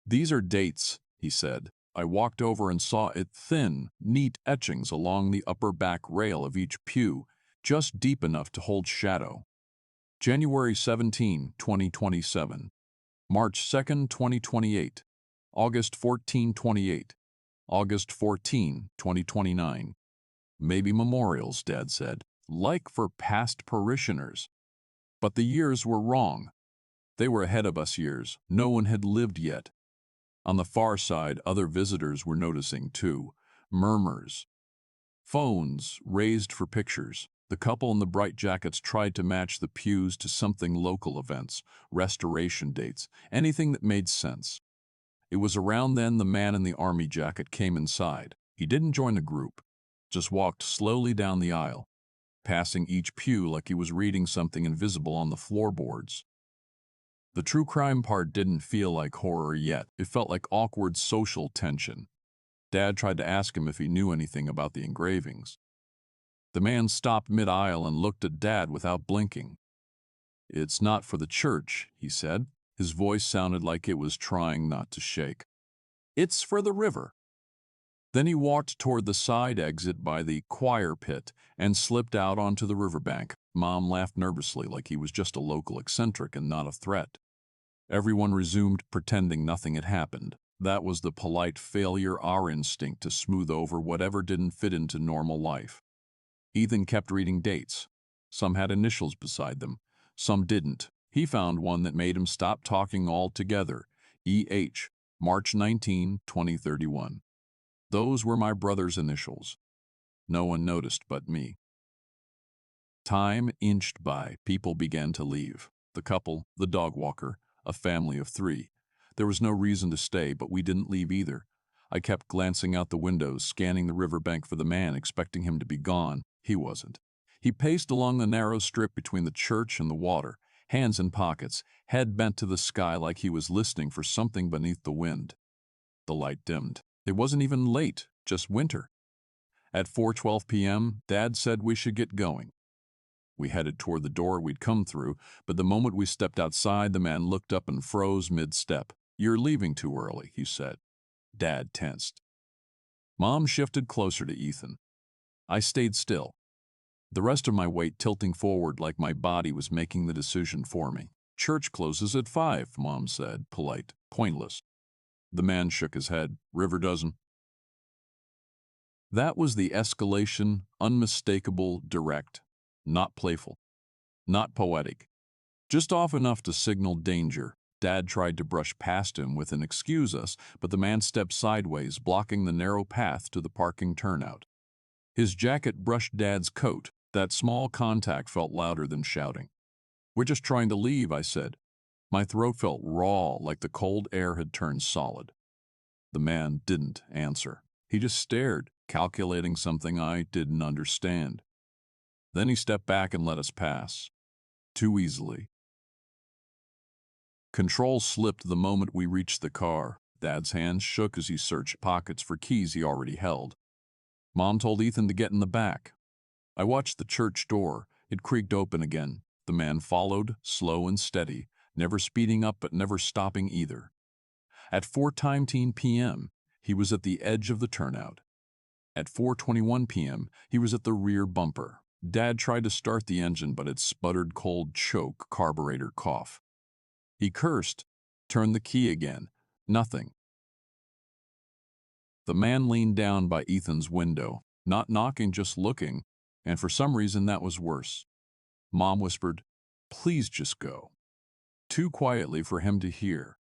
Speaker 1: "These are dates," he said. I walked over and saw it, thin, neat etchings along the upper back rail of each pew, just deep enough to hold shadow. January 17, 2027. March 2, 2028. August 14, 28. August 14, 2029. Maybe memorials, Dad said, like for past parishioners. But the years were wrong. They were ahead of us years. No one had lived yet. On the far side, other visitors were noticing too. Murmurs. Phones raised for pictures. The couple in the bright jackets tried to match the pews to something: local events, restoration dates, anything that made sense. It was around then the man in the army jacket came inside. He didn't join the group, just walked slowly down the aisle, passing each pew like he was reading something invisible on the floorboards. The true crime part didn't feel like horror yet. It felt like awkward social tension. Dad tried to ask him if he knew anything about the engravings. The man stopped mid-aisle and looked at Dad without blinking. "It's not for the church," he said. His voice sounded like it was trying not to shake. "It's for the river." Then he walked toward the side exit by the choir pit and slipped out onto the riverbank. Mom laughed nervously like he was just a local eccentric and not a threat. Everyone resumed pretending nothing had happened. That was the polite failure, our instinct to smooth over whatever didn't fit into normal life. Ethan kept reading dates. Some had initials beside them. Some didn't. He found one that made him stop talking altogether. E.H., March 19, 2031. Those were my brother's initials. No one noticed but me. Time inched by. People began to leave. The couple, the dog walker, a family of 3. There was no reason to stay, but we didn't leave either. I kept glancing out the windows, scanning the riverbank for the man, expecting him to be gone. He wasn't. He paced along the narrow strip between the church and the water, hands in pockets, head bent to the sky like he was listening for something beneath the wind. The light dimmed. It wasn't even late, just winter. At 4:12 p.m., Dad said we should get going. We headed toward the door we'd come through, but the moment we stepped outside, the man looked up and froze mid-step. "You're leaving too early," he said. Dad tensed. Mom shifted closer to Ethan. I stayed still, the rest of my weight tilting forward like my body was making the decision for me. Church closes at 5, Mom said, polite, pointless. The man shook his head. River doesn't. That was the escalation, unmistakable, direct, not playful, not poetic, just off enough to signal danger. Dad tried to brush past him with an excuse us, but the man stepped sideways, blocking the narrow path to the parking turnout. His jacket brushed Dad's coat. That small contact felt louder than shouting. We're just trying to leave, I said. My throat felt raw, like the cold air had turned solid. The man didn't answer. He just stared, calculating something I didn't understand. Then he stepped back and let us pass. Too easily. Control slipped the moment we reached the car. Dad's hands shook as he searched pockets for keys he already held. Mom told Ethan to get in the back. I watched the church door. It creaked open again. The man followed, slow and steady, never speeding up but never stopping either. At 4:19 p.m., he was at the edge of the turnout. At 4:21 p.m., he was at the rear bumper. Dad tried to start the engine, but it sputtered cold choke, carburetor cough. He cursed, turned the key again. Nothing. The man leaned down by Ethan's window, not knocking, just looking, and for some reason that was worse. Mom whispered, "Please just go." Too quietly for him to hear,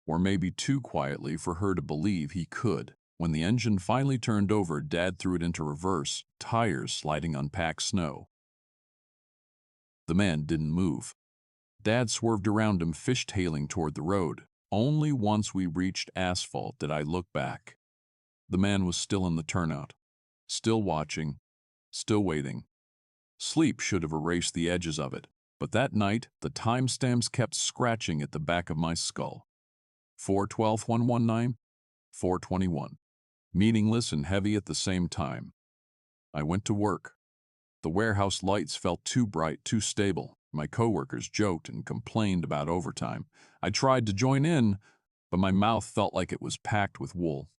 Speaker 1: or maybe too quietly for her to believe he could. When the engine finally turned over, Dad threw it into reverse, tires sliding on packed snow. The man didn't move. Dad swerved around him, fishtailing toward the road. Only once we reached asphalt did I look back. The man was still in the turnout, still watching, still waiting. Sleep should have erased the edges of it, but that night the timestamps kept scratching at the back of my skull. 4/12/119, 4:21. Meaningless and heavy at the same time. I went to work. The warehouse lights felt too bright, too stable. My coworkers joked and complained about overtime. I tried to join in, but my mouth felt like it was packed with wool.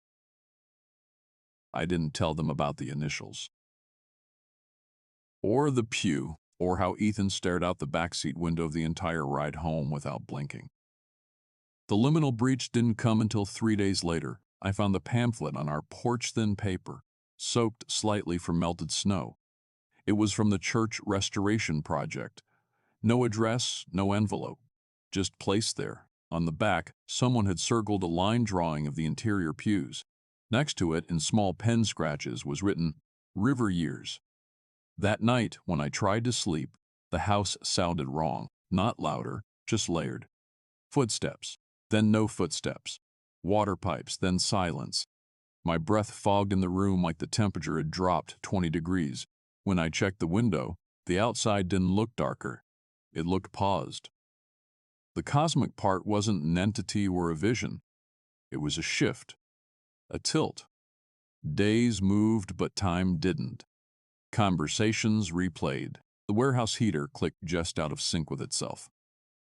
Speaker 1: I didn't tell them about the initials, or the pew, or how Ethan stared out the backseat window of the entire ride home without blinking. The liminal breach didn't come until 3 days later. I found the pamphlet on our porch-thin paper, soaked slightly from melted snow. It was from the church restoration project. No address, no envelope, just placed there. On the back, someone had circled a line drawing of the interior pews. Next to it, in small pen scratches, was written, "River Years." That night, when I tried to sleep, the house sounded wrong, not louder, just layered. Footsteps, then no footsteps. Water pipes, then silence. My breath fogged in the room like the temperature had dropped 20 degrees. When I checked the window, the outside didn't look darker. It looked paused. The cosmic part wasn't an entity or a vision. It was a shift, a tilt. Days moved, but time didn't. Conversations replayed. The warehouse heater clicked just out of sync with itself.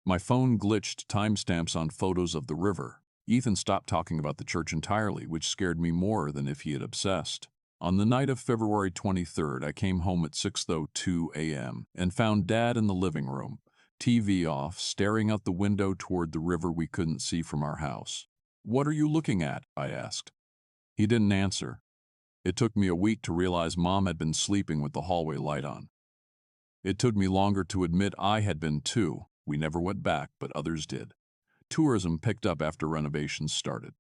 Speaker 1: My phone glitched timestamps on photos of the river. Ethan stopped talking about the church entirely, which scared me more than if he had obsessed. On the night of February 23rd, I came home at 6:02 a.m. and found Dad in the living room, TV off, staring out the window toward the river we couldn't see from our house. "What are you looking at?" I asked. He didn't answer. It took me a week to realize Mom had been sleeping with the hallway light on. It took me longer to admit I had been too. We never went back, but others did. Tourism picked up after renovations started.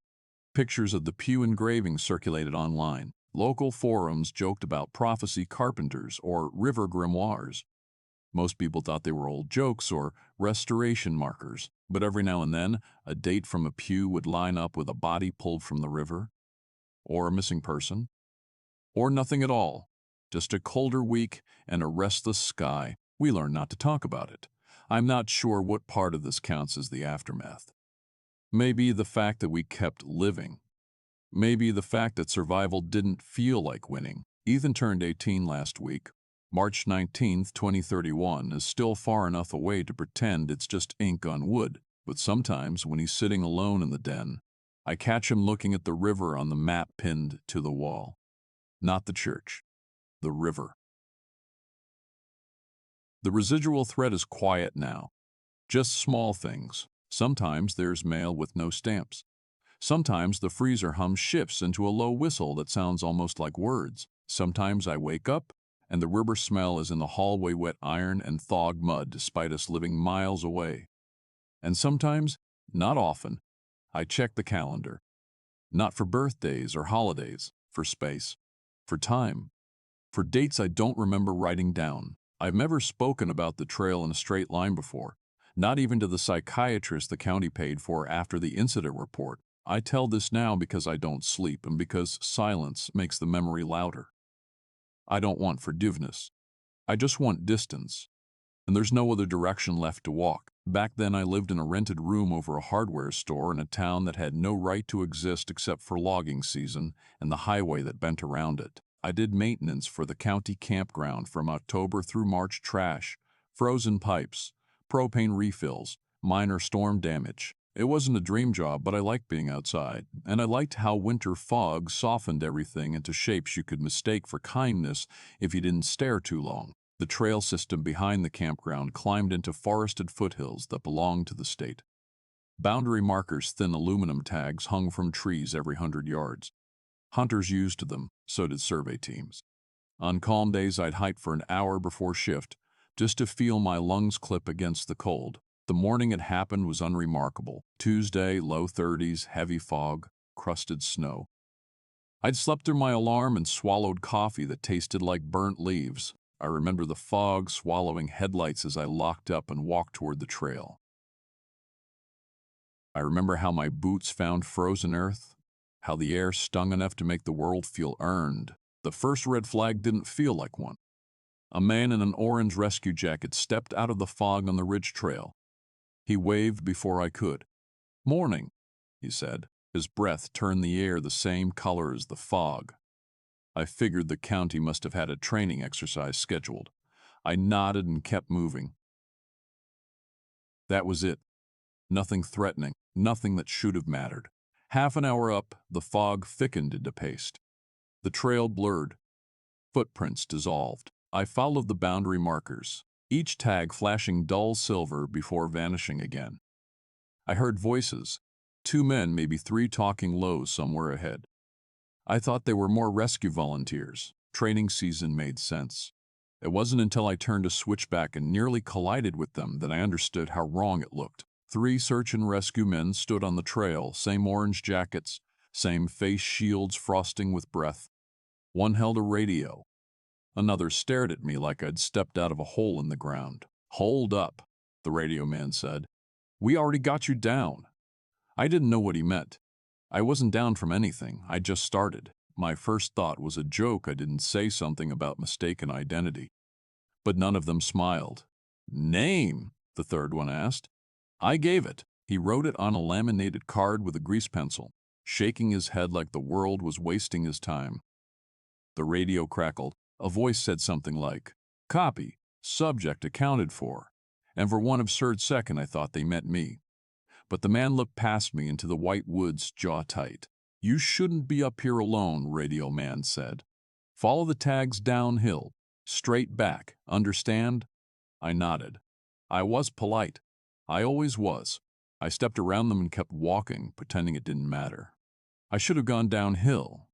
Speaker 1: Pictures of the pew engravings circulated online. Local forums joked about prophecy carpenters or river grimoires. Most people thought they were old jokes or restoration markers, but every now and then, a date from a pew would line up with a body pulled from the river, or a missing person, or nothing at all. Just a colder week and a restless sky. We learned not to talk about it. I'm not sure what part of this counts as the aftermath. Maybe the fact that we kept living. Maybe the fact that survival didn't feel like winning. Ethan turned 18 last week. March 19th, 2031 is still far enough away to pretend it's just ink on wood. But sometimes, when he's sitting alone in the den, I catch him looking at the river on the map pinned to the wall. Not the church. the river. The residual threat is quiet now. Just small things. Sometimes there's mail with no stamps. Sometimes the freezer hum shifts into a low whistle that sounds almost like words. Sometimes I wake up, and the river smell is in the hallway, wet iron and thawed mud despite us living miles away. And sometimes, not often, I check the calendar. Not for birthdays or holidays, for space, for time, for dates I don't remember writing down. I've never spoken about the trail in a straight line before, not even to the psychiatrist the county paid for after the incident report. I tell this now because I don't sleep and because silence makes the memory louder. I don't want forgiveness. I just want distance. And there's no other direction left to walk. Back then I lived in a rented room over a hardware store in a town that had no right to exist except for logging season and the highway that bent around it. I did maintenance for the county campground from October through March. Trash, frozen pipes, propane refills, minor storm damage. It wasn't a dream job, but I liked being outside, and I liked how winter fog softened everything into shapes you could mistake for kindness if you didn't stare too long. The trail system behind the campground climbed into forested foothills that belonged to the state. Boundary markers, thin aluminum tags, hung from trees every 100 yards. Hunters used them, so did survey teams. On calm days, I'd hike for an hour before shift, just to feel my lungs clip against the cold. The morning it happened was unremarkable. Tuesday, low 30s, heavy fog, crusted snow. I'd slept through my alarm and swallowed coffee that tasted like burnt leaves. I remember the fog swallowing headlights as I locked up and walked toward the trail. I remember how my boots found frozen earth, how the air stung enough to make the world feel earned. The first red flag didn't feel like one. A man in an orange rescue jacket stepped out of the fog on the ridge trail. He waved before I could. "Morning," he said. His breath turned the air the same color as the fog. I figured the county must have had a training exercise scheduled. I nodded and kept moving. That was it. Nothing threatening, nothing that should have mattered. Half an hour up, the fog thickened into paste. The trail blurred. Footprints dissolved. I followed the boundary markers, each tag flashing dull silver before vanishing again. I heard voices, 2 men, maybe 3, talking low somewhere ahead. I thought they were more rescue volunteers. Training season made sense. It wasn't until I turned a switchback and nearly collided with them that I understood how wrong it looked. 3 search and rescue men stood on the trail, same orange jackets, same face shields frosting with breath. One held a radio. Another stared at me like I'd stepped out of a hole in the ground. "Hold up," the radio man said. "We already got you down." I didn't know what he meant. I wasn't down from anything. I just started. My first thought was a joke I didn't say something about mistaken identity. But none of them smiled. "Name?" the third one asked. I gave it. He wrote it on a laminated card with a grease pencil, shaking his head like the world was wasting his time. The radio crackled. A voice said something like, "Copy, subject accounted for," and for one absurd second I thought they meant me. But the man looked past me into the white woods, jaw tight. "You shouldn't be up here alone," radio man said. "Follow the tags downhill, straight back, understand?" I nodded. I was polite. I always was. I stepped around them and kept walking, pretending it didn't matter. I should have gone downhill.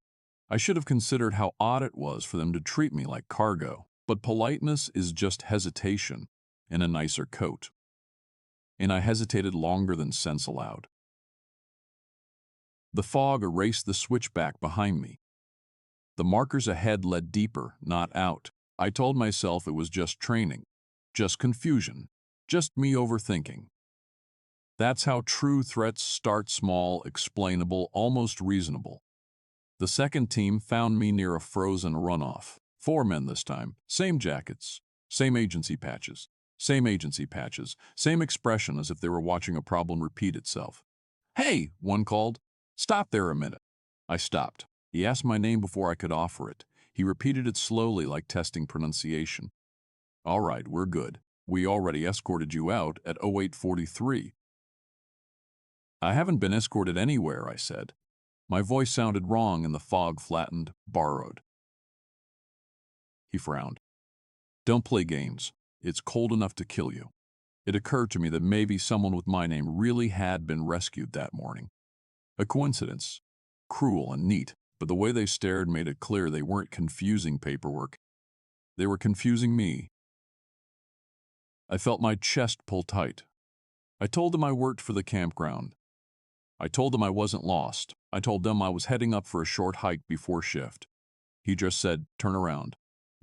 Speaker 1: I should have considered how odd it was for them to treat me like cargo. But politeness is just hesitation in a nicer coat. And I hesitated longer than sense allowed. The fog erased the switchback behind me. The markers ahead led deeper, not out. I told myself it was just training, just confusion, just me overthinking. That's how true threats start: small, explainable, almost reasonable. The second team found me near a frozen runoff. 4 men this time, same jackets, same agency patches, same agency patches, same expression as if they were watching a problem repeat itself. "Hey," one called. "Stop there a minute." I stopped. He asked my name before I could offer it. He repeated it slowly like testing pronunciation. "All right, we're good. We already escorted you out at 0843. "I haven't been escorted anywhere," I said. My voice sounded wrong and the fog flattened, borrowed. He frowned. Don't play games. It's cold enough to kill you. It occurred to me that maybe someone with my name really had been rescued that morning. A coincidence. Cruel and neat, but the way they stared made it clear they weren't confusing paperwork. They were confusing me. I felt my chest pull tight. I told them I worked for the campground. I told them I wasn't lost. I told them I was heading up for a short hike before shift. He just said, turn around.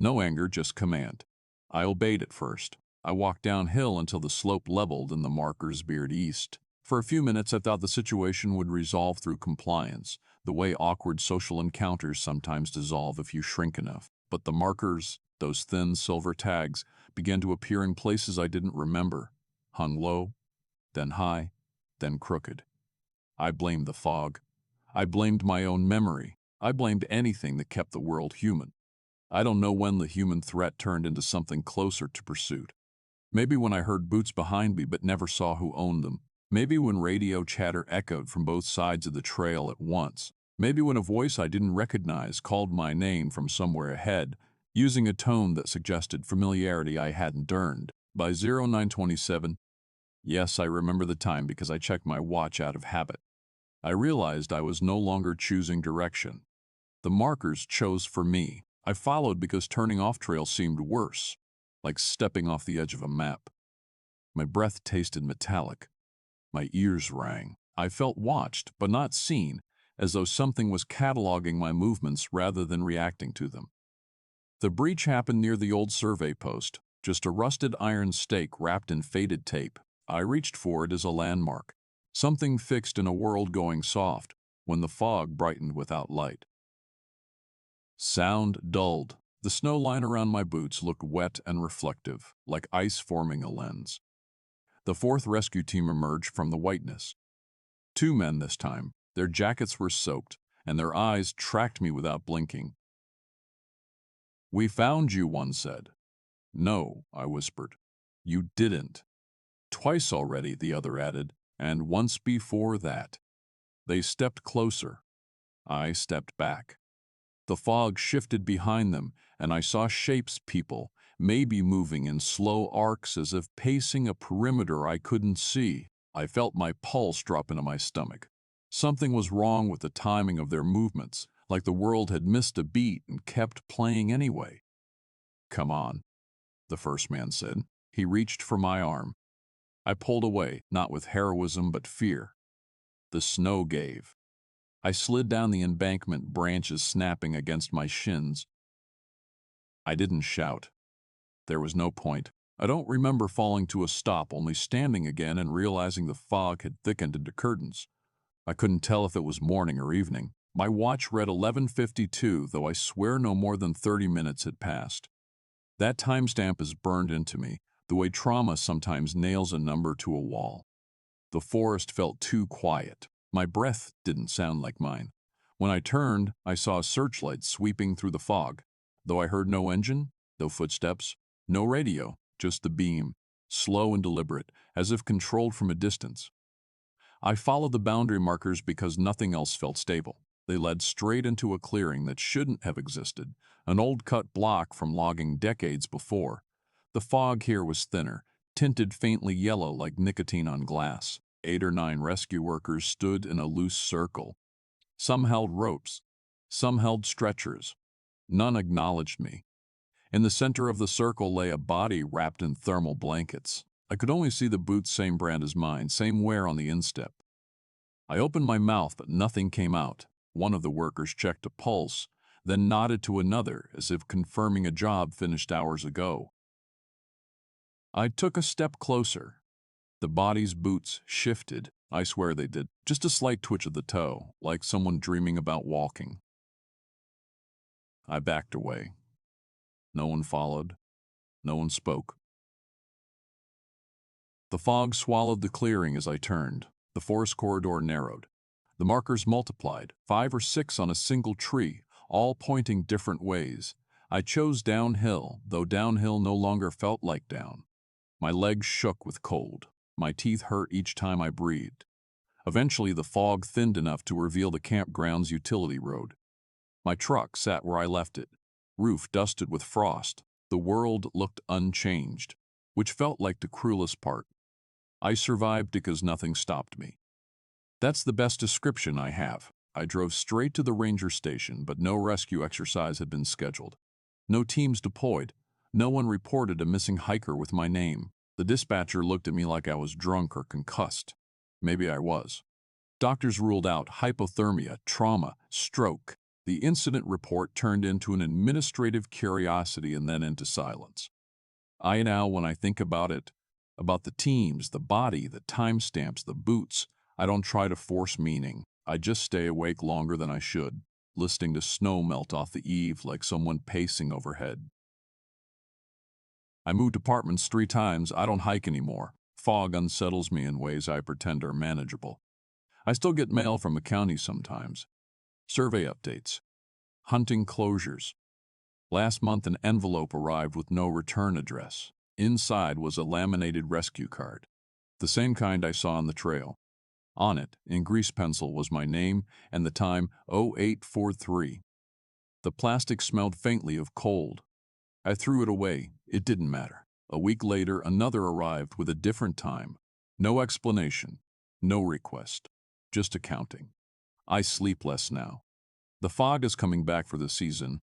Speaker 1: No anger, just command. I obeyed at first. I walked downhill until the slope leveled and the markers veered east. For a few minutes I thought the situation would resolve through compliance, the way awkward social encounters sometimes dissolve if you shrink enough. But the markers, those thin silver tags, began to appear in places I didn't remember. Hung low, then high, then crooked. I blamed the fog. I blamed my own memory. I blamed anything that kept the world human. I don't know when the human threat turned into something closer to pursuit. Maybe when I heard boots behind me but never saw who owned them. Maybe when radio chatter echoed from both sides of the trail at once. Maybe when a voice I didn't recognize called my name from somewhere ahead, using a tone that suggested familiarity I hadn't earned. By 0927, yes, I remember the time because I checked my watch out of habit. I realized I was no longer choosing direction. The markers chose for me. I followed because turning off trail seemed worse, like stepping off the edge of a map. My breath tasted metallic. My ears rang. I felt watched, but not seen, as though something was cataloging my movements rather than reacting to them. The breach happened near the old survey post, just a rusted iron stake wrapped in faded tape. I reached for it as a landmark, something fixed in a world going soft, when the fog brightened without light. Sound dulled. The snow line around my boots looked wet and reflective, like ice forming a lens. The fourth rescue team emerged from the whiteness. 2 men this time. Their jackets were soaked, and their eyes tracked me without blinking. "We found you," one said. "No," I whispered. "You didn't." "Twice already," the other added, "and once before that." They stepped closer. I stepped back. The fog shifted behind them, and I saw shapes, people, maybe moving in slow arcs as if pacing a perimeter I couldn't see. I felt my pulse drop into my stomach. Something was wrong with the timing of their movements, like the world had missed a beat and kept playing anyway. "Come on," the first man said. He reached for my arm. I pulled away, not with heroism but fear. The snow gave. I slid down the embankment, branches snapping against my shins. I didn't shout. There was no point. I don't remember falling to a stop, only standing again and realizing the fog had thickened into curtains. I couldn't tell if it was morning or evening. My watch read 11:52, though I swear no more than 30 minutes had passed. That timestamp is burned into me, the way trauma sometimes nails a number to a wall. The forest felt too quiet. My breath didn't sound like mine. When I turned, I saw a searchlight sweeping through the fog. Though I heard no engine, no footsteps, no radio, just the beam, slow and deliberate, as if controlled from a distance. I followed the boundary markers because nothing else felt stable. They led straight into a clearing that shouldn't have existed, an old cut block from logging decades before. The fog here was thinner, tinted faintly yellow like nicotine on glass. 8 or 9 rescue workers stood in a loose circle. Some held ropes, some held stretchers. None acknowledged me. In the center of the circle lay a body wrapped in thermal blankets. I could only see the boots, same brand as mine, same wear on the instep. I opened my mouth, but nothing came out. One of the workers checked a pulse, then nodded to another as if confirming a job finished hours ago. I took a step closer. The body's boots shifted. I swear they did. Just a slight twitch of the toe, like someone dreaming about walking. I backed away. No one followed. No one spoke. The fog swallowed the clearing as I turned. The forest corridor narrowed. The markers multiplied, 5 or 6 on a single tree, all pointing different ways. I chose downhill, though downhill no longer felt like down. My legs shook with cold. My teeth hurt each time I breathed. Eventually, the fog thinned enough to reveal the campground's utility road. My truck sat where I left it, roof dusted with frost, the world looked unchanged, which felt like the cruelest part. I survived because nothing stopped me. That's the best description I have. I drove straight to the ranger station, but no rescue exercise had been scheduled. No teams deployed. No one reported a missing hiker with my name. The dispatcher looked at me like I was drunk or concussed. Maybe I was. Doctors ruled out hypothermia, trauma, stroke. The incident report turned into an administrative curiosity and then into silence. When I think about it, about the teams, the body, the timestamps, the boots, I don't try to force meaning. I just stay awake longer than I should, listening to snow melt off the eave like someone pacing overhead. I moved apartments 3 times. I don't hike anymore. Fog unsettles me in ways I pretend are manageable. I still get mail from the county sometimes. Survey updates. Hunting closures. Last month an envelope arrived with no return address. Inside was a laminated rescue card, the same kind I saw on the trail. On it, in grease pencil, was my name and the time 0843. The plastic smelled faintly of cold. I threw it away. It didn't matter. A week later, another arrived with a different time. No explanation, no request, just accounting. I sleep less now. The fog is coming back for the season.